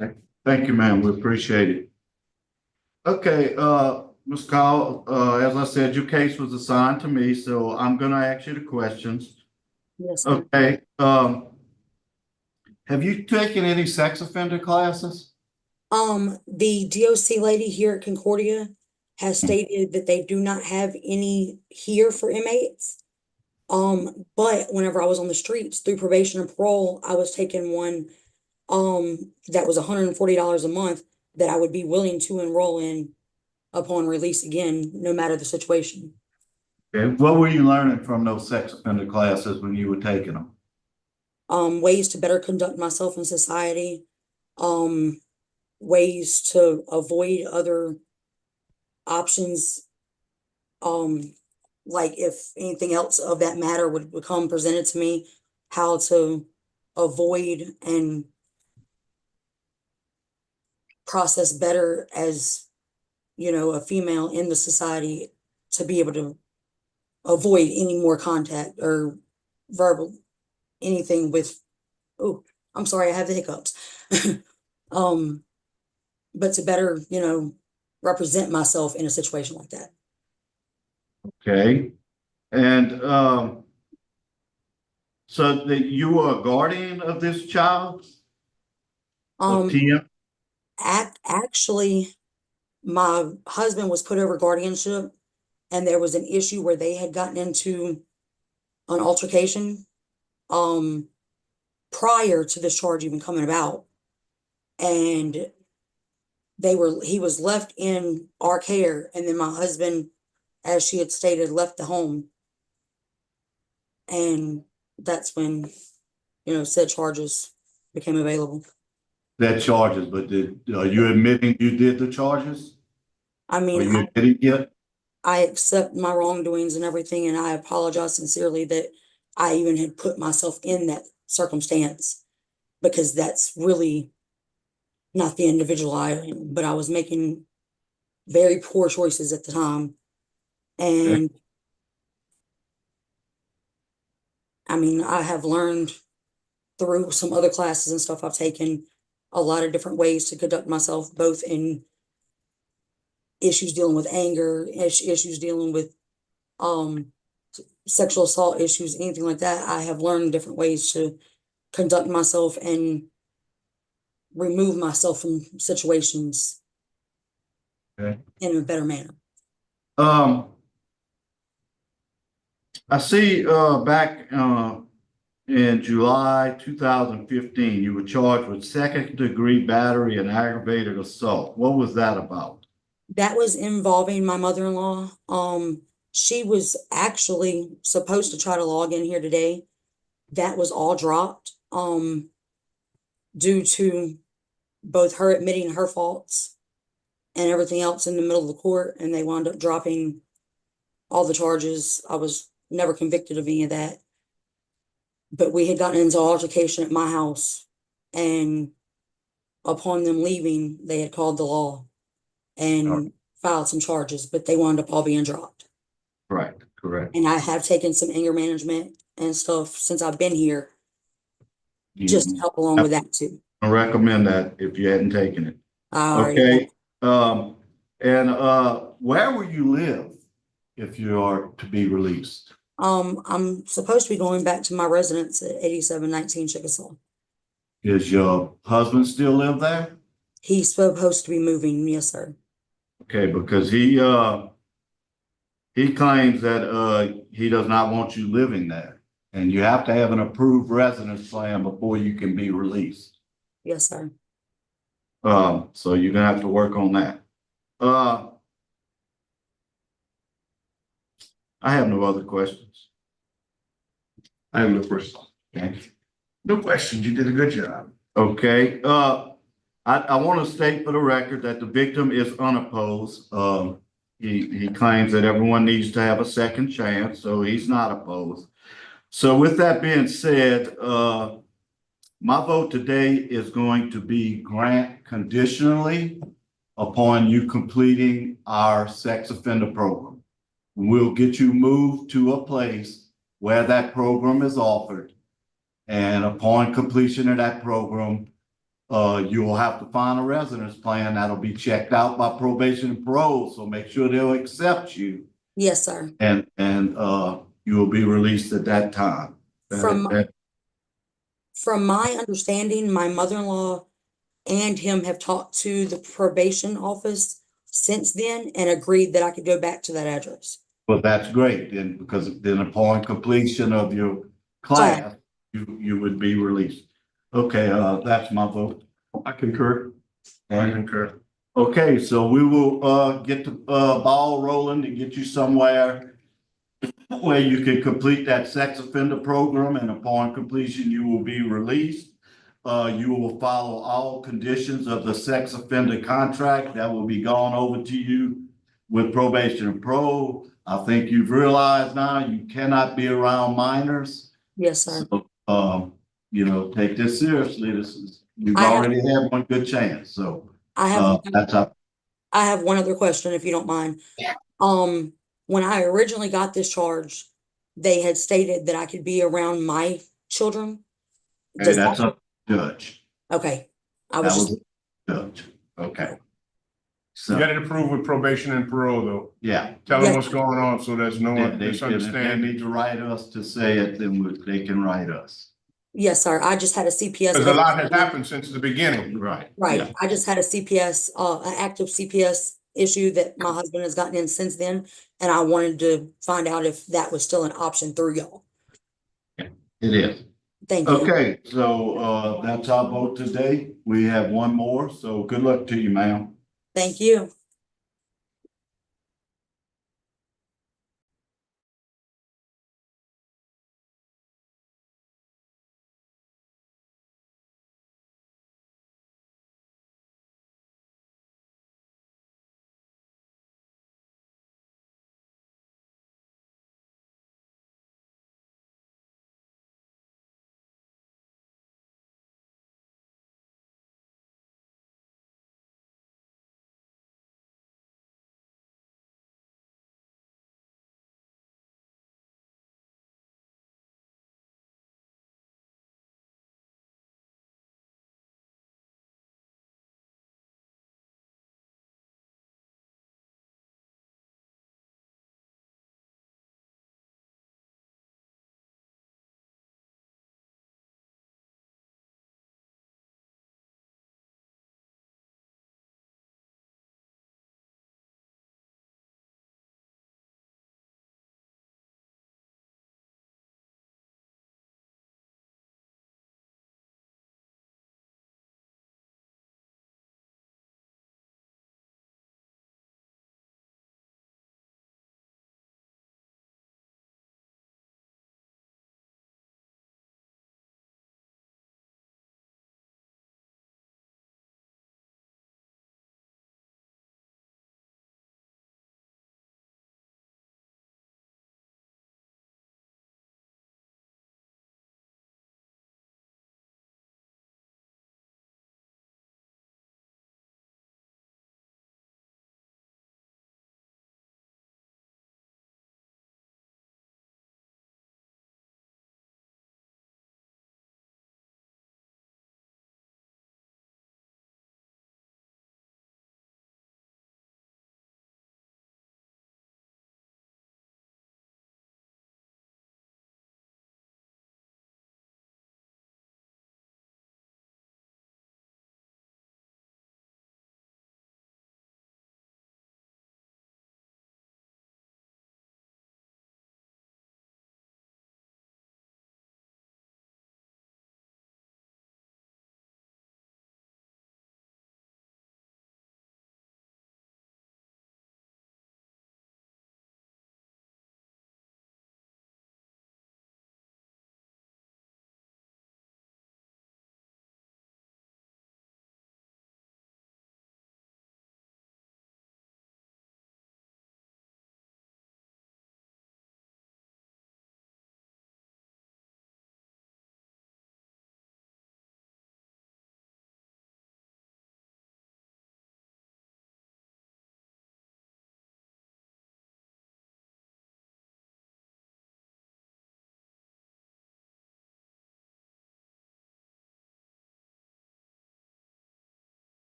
Okay. Thank you, ma'am. We appreciate it. Okay, Ms. Call, as I said, your case was assigned to me, so I'm gonna ask you the questions. Yes, sir. Okay, have you taken any sex offender classes? The DOC lady here at Concordia has stated that they do not have any here for inmates. But whenever I was on the streets through probation and parole, I was taking one, that was $140 a month that I would be willing to enroll in upon release again, no matter the situation. Okay, what were you learning from those sex offender classes when you were taking them? Ways to better conduct myself in society, ways to avoid other options, like if anything else of that matter would become presented to me, how to avoid and process better as, you know, a female in the society, to be able to avoid any more contact or verbal, anything with, oh, I'm sorry, I have the hiccups. But to better, you know, represent myself in a situation like that. Okay, and so that you were a guardian of this child? Actually, my husband was put over guardianship, and there was an issue where they had gotten into an altercation prior to this charge even coming about, and he was left in our care, and then my husband, as she had stated, left the home, and that's when, you know, said charges became available. That charges, but are you admitting you did the charges? I mean, Are you admitting yet? I accept my wrongdoings and everything, and I apologize sincerely that I even had put myself in that circumstance, because that's really not the individual I am, but I was making very poor choices at the time. And I mean, I have learned through some other classes and stuff I've taken a lot of different ways to conduct myself, both in issues dealing with anger, issues dealing with sexual assault issues, anything like that. I have learned different ways to conduct myself and remove myself from situations in a better manner. I see back in July 2015, you were charged with second-degree battery and aggravated assault. What was that about? That was involving my mother-in-law. She was actually supposed to try to log in here today. That was all dropped due to both her admitting her faults and everything else in the middle of the court, and they wound up dropping all the charges. I was never convicted of any of that. But we had gotten into altercation at my house, and upon them leaving, they had called the law and filed some charges, but they wound up all being dropped. Right, correct. And I have taken some anger management and stuff since I've been here, just to help along with that too. I recommend that if you hadn't taken it. Okay. And where will you live if you are to be released? I'm supposed to be going back to my residence at 8719 Chickasaw. Does your husband still live there? He's supposed to be moving, yes, sir. Okay, because he claims that he does not want you living there, and you have to have an approved residence plan before you can be released. Yes, sir. So you're gonna have to work on that. I have no other questions. I have no questions. Okay. No questions. You did a good job. Okay. I want to state for the record that the victim is unopposed. He claims that everyone needs to have a second chance, so he's not opposed. So with that being said, my vote today is going to be grant conditionally upon you completing our sex offender program. We'll get you moved to a place where that program is offered. And upon completion of that program, you will have to find a residence plan that'll be checked out by probation and parole. So make sure they'll accept you. Yes, sir. And you will be released at that time. From my understanding, my mother-in-law and him have talked to the probation office since then and agreed that I could go back to that address. Well, that's great then, because then upon completion of your class, you would be released. Okay, that's my vote. I concur. I concur. Okay, so we will get the ball rolling to get you somewhere where you can complete that sex offender program, and upon completion, you will be released. You will follow all conditions of the sex offender contract that will be gone over to you with probation and parole. I think you've realized now you cannot be around minors. Yes, sir. So, you know, take this seriously. You've already had one good chance. So I have that's up. I have one other question, if you don't mind. When I originally got this charge, they had stated that I could be around my children. Hey, that's up to the judge. Okay. That was judge. Okay. So You got it approved with probation and parole, though. yeah. Tell them what's going on so there's no If they misunderstanding. need to write us to say it, then they can write us. Yes, sir. I just had a CPS. Because a lot has happened since the beginning. Right. Right. Yeah. I just had a CPS, an active CPS issue that my husband has gotten in since then. And I wanted to find out if that was still an option through y'all. It is. Thank you. Okay, so that's our vote today. We have one more, so good luck to you, ma'am. Thank you.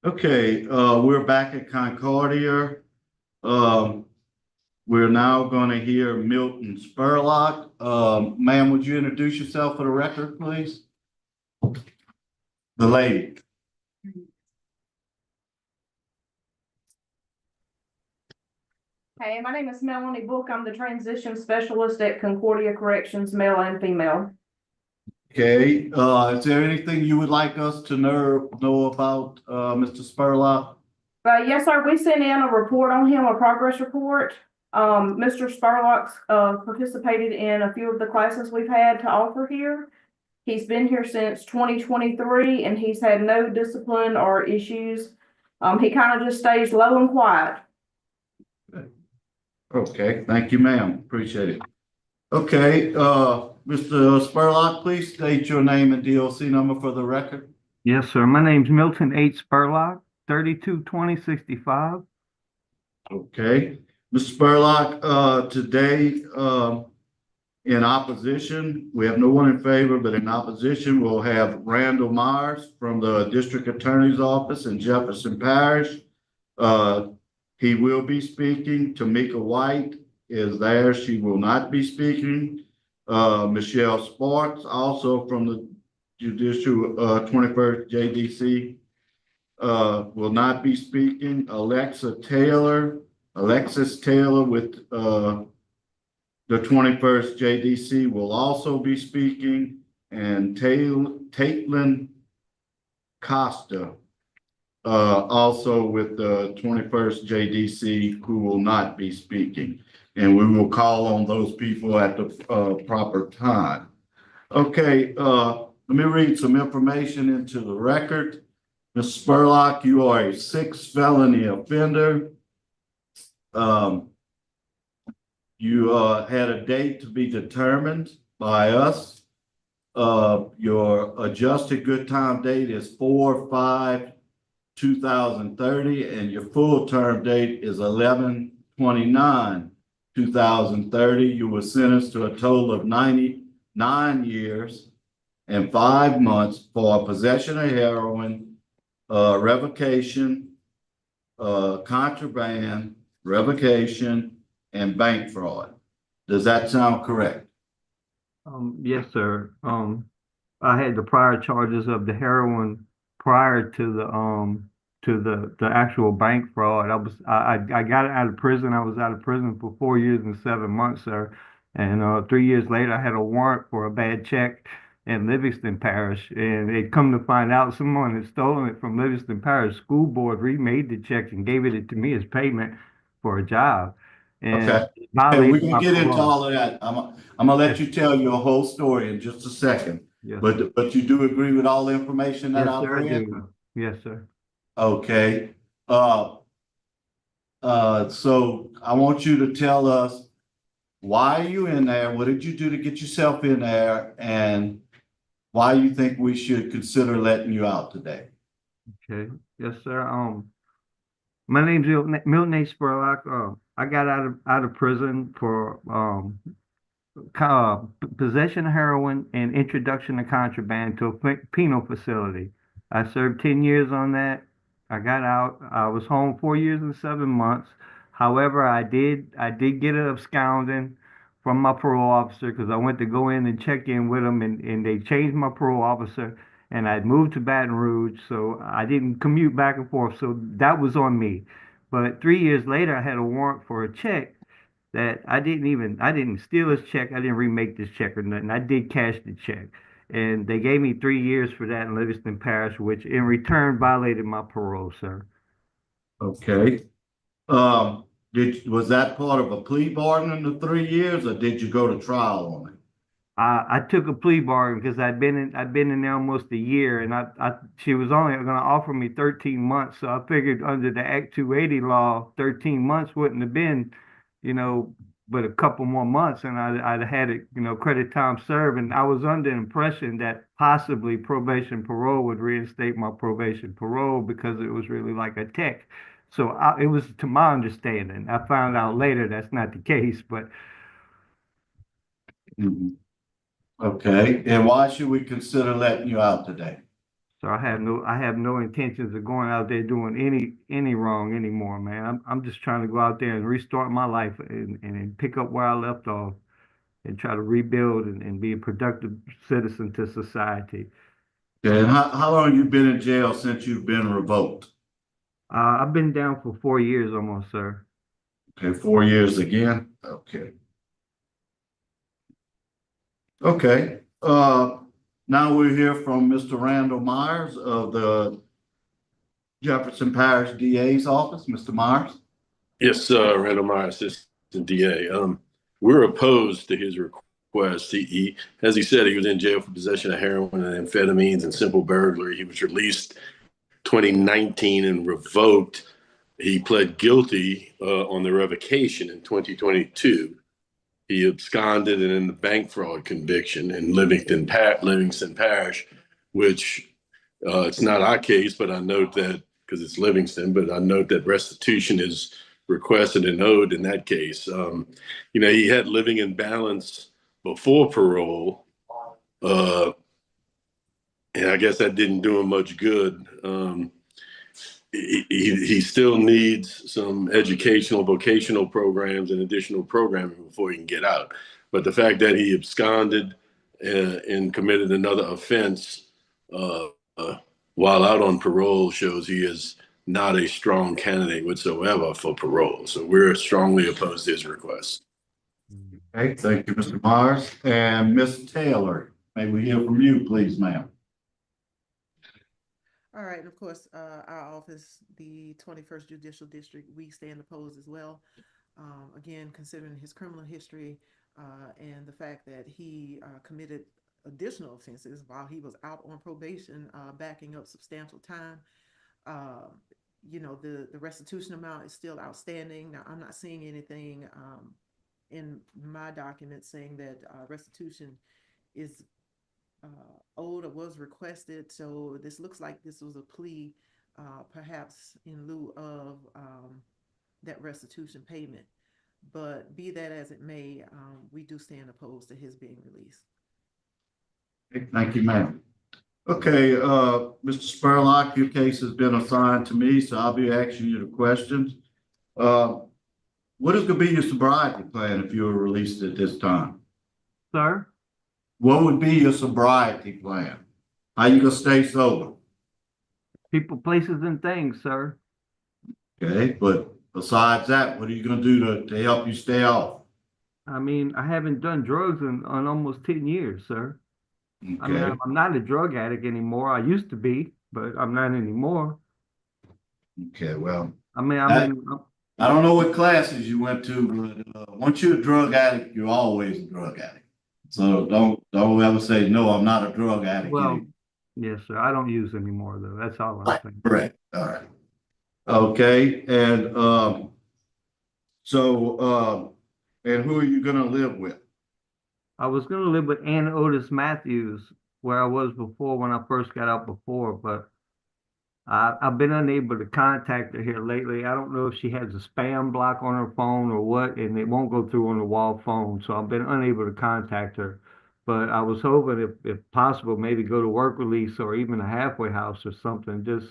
Okay, we're back at Concordia. We're now gonna hear Milton Spurlock. Ma'am, would you introduce yourself for the record, please? The lady. Hey, my name is Melanie Book. I'm the transition specialist at Concordia Corrections, male and female. Okay, is there anything you would like us to know about, Mr. Spurlock? Yes, sir. We sent in a report on him, a progress report. Mr. Spurlock's participated in a few of the classes we've had to offer here. He's been here since 2023 and he's had no discipline or issues. He kind of just stays low and quiet. Okay, thank you, ma'am. Appreciate it. Okay, Mr. Spurlock, please state your name and DOC number for the record. Yes, sir. My name's Milton H. Spurlock, 322065. Okay, Mr. Spurlock, today, in opposition, we have no one in favor, but in opposition, we'll have Randall Myers from the District Attorney's Office in Jefferson Parish. He will be speaking. Tamika White is there. She will not be speaking. Michelle Sparks, also from the Judicial 21st JDC, will not be speaking. Alexis Taylor with the 21st JDC will also be speaking, and Caitlin Costa, also with the 21st JDC, who will not be speaking. And we will call on those people at the proper time. Okay, let me read some information into the record. Mr. Spurlock, you are a 6th felony offender. You had a date to be determined by us. Your adjusted good time date is 4/5/2030, and your full term date is 11/29/2030. You were sentenced to a total of 99 years and 5 months for possession of heroin, revocation, contraband, revocation, and bank fraud. Does that sound correct? Yes, sir. I had the prior charges of the heroin prior to the actual bank fraud. I got out of prison. I was out of prison for 4 years and 7 months, sir. And 3 years later, I had a warrant for a bad check in Livingston Parish, and it come to find out someone had stolen it from Livingston Parish School Board, remade the check and gave it to me as payment for a job. And okay, we can get into all of that. I'm gonna let you tell your whole story in just a second. Yes. But you do agree with all the information that I've read? Yes, sir. Okay. So I want you to tell us, why are you in there? What did you do to get yourself in there? And why you think we should consider letting you out today? Okay. Yes, sir. My name's Milton H. Spurlock. I got out of prison for possession of heroin and introduction of contraband to a penal facility. I served 10 years on that. I got out. I was home 4 years and 7 months. However, I did get an absconding from my parole officer because I went to go in and check in with them, and they changed my parole officer, and I'd moved to Baton Rouge, so I didn't commute back and forth. So that was on me. But 3 years later, I had a warrant for a check that I didn't steal his check. I didn't remake this check or nothing. I did cash the check. And they gave me 3 years for that in Livingston Parish, which in return violated my parole, sir. Okay. Was that part of a plea bargain in the 3 years, or did you go to trial on it? I took a plea bargain because I'd been in there almost a year, and she was only going to offer me 13 months. So I figured under the Act 280 law, 13 months wouldn't have been, but a couple more months, and I'd had it, credit time served. And I was under the impression that possibly probation parole would reinstate my probation parole because it was really like a tech. So it was to my understanding. I found out later that's not the case, but. Okay, and why should we consider letting you out today? So I have no intentions of going out there doing any wrong anymore, man. I'm just trying to go out there and restart my life and pick up where I left off and try to rebuild and be a productive citizen to society. Okay, and how long you been in jail since you've been revoked? I've been down for 4 years almost, sir. Okay, 4 years again? Okay. Okay, now we'll hear from Mr. Randall Myers of the Jefferson Parish DA's office. Mr. Myers? Yes, Randall Meyer, Assistant DA. We're opposed to his request. As he said, he was in jail for possession of heroin and amphetamines and simple burglary. He was released 2019 and revoked. He pled guilty on the revocation in 2022. He absconded in the bank fraud conviction in Livingston Parish, which it's not our case, but I note that because it's Livingston, but I note that restitution is requested and owed in that case. He had living in balance before parole, and I guess that didn't do him much good. He still needs some educational, vocational programs and additional programming before he can get out. But the fact that he absconded and committed another offense while out on parole shows he is not a strong candidate whatsoever for parole. So we're strongly opposed to his request. Okay, thank you, Mr. Myers. And Ms. Taylor, may we hear from you, please, ma'am? All right, and of course, our office, the 21st Judicial District, we stand opposed as well. Again, considering his criminal history and the fact that he committed additional offenses while he was out on probation, backing up substantial time. The restitution amount is still outstanding. Now, I'm not seeing anything in my document saying that restitution is owed or was requested. So this looks like this was a plea, perhaps in lieu of that restitution payment. But be that as it may, we do stand opposed to his being released. Okay, thank you, ma'am. Okay, Mr. Spurlock, your case has been assigned to me, so I'll be asking you the questions. What is going to be your sobriety plan if you were released at this time? Sir? What would be your sobriety plan? How you going to stay sober? People, places, and things, sir. Okay, but besides that, what are you going to do to help you stay off? I mean, I haven't done drugs in almost 10 years, sir. Okay. I mean, I'm not a drug addict anymore. I used to be, but I'm not anymore. Okay, well. I mean, I don't know what classes you went to, but once you're a drug addict, you're always a drug addict. So don't ever say, no, I'm not a drug addict anymore. Yes, sir. I don't use anymore, though. That's all I'm saying. Correct. All right. Okay, and and who are you gonna live with? I was gonna live with Ann Otis Matthews, where I was before when I first got out before, but I've been unable to contact her here lately. I don't know if she has a spam block on her phone or what, and it won't go through on the wall phone, so I've been unable to contact her. But I was hoping, if possible, maybe go to work release or even a halfway house or something, just,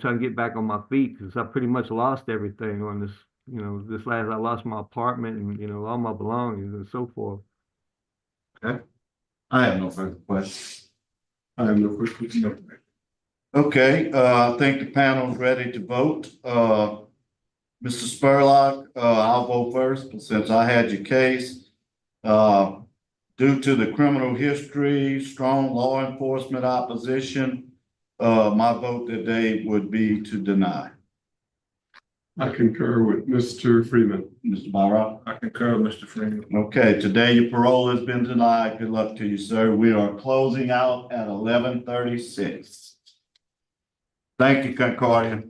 trying to get back on my feet, because I pretty much lost everything on this, I lost my apartment and, all my belongings and so forth. Okay. I have no further questions. I have no further questions. Okay, I think the panel is ready to vote. Mr. Spurlock, I'll vote first, but since I had your case, due to the criminal history, strong law enforcement opposition, my vote today would be to deny. I concur with Mr. Freeman. Mr. Byron? I concur with Mr. Freeman. Okay, today your parole has been denied. Good luck to you, sir. We are closing out at 11:36. Thank you, Concordia.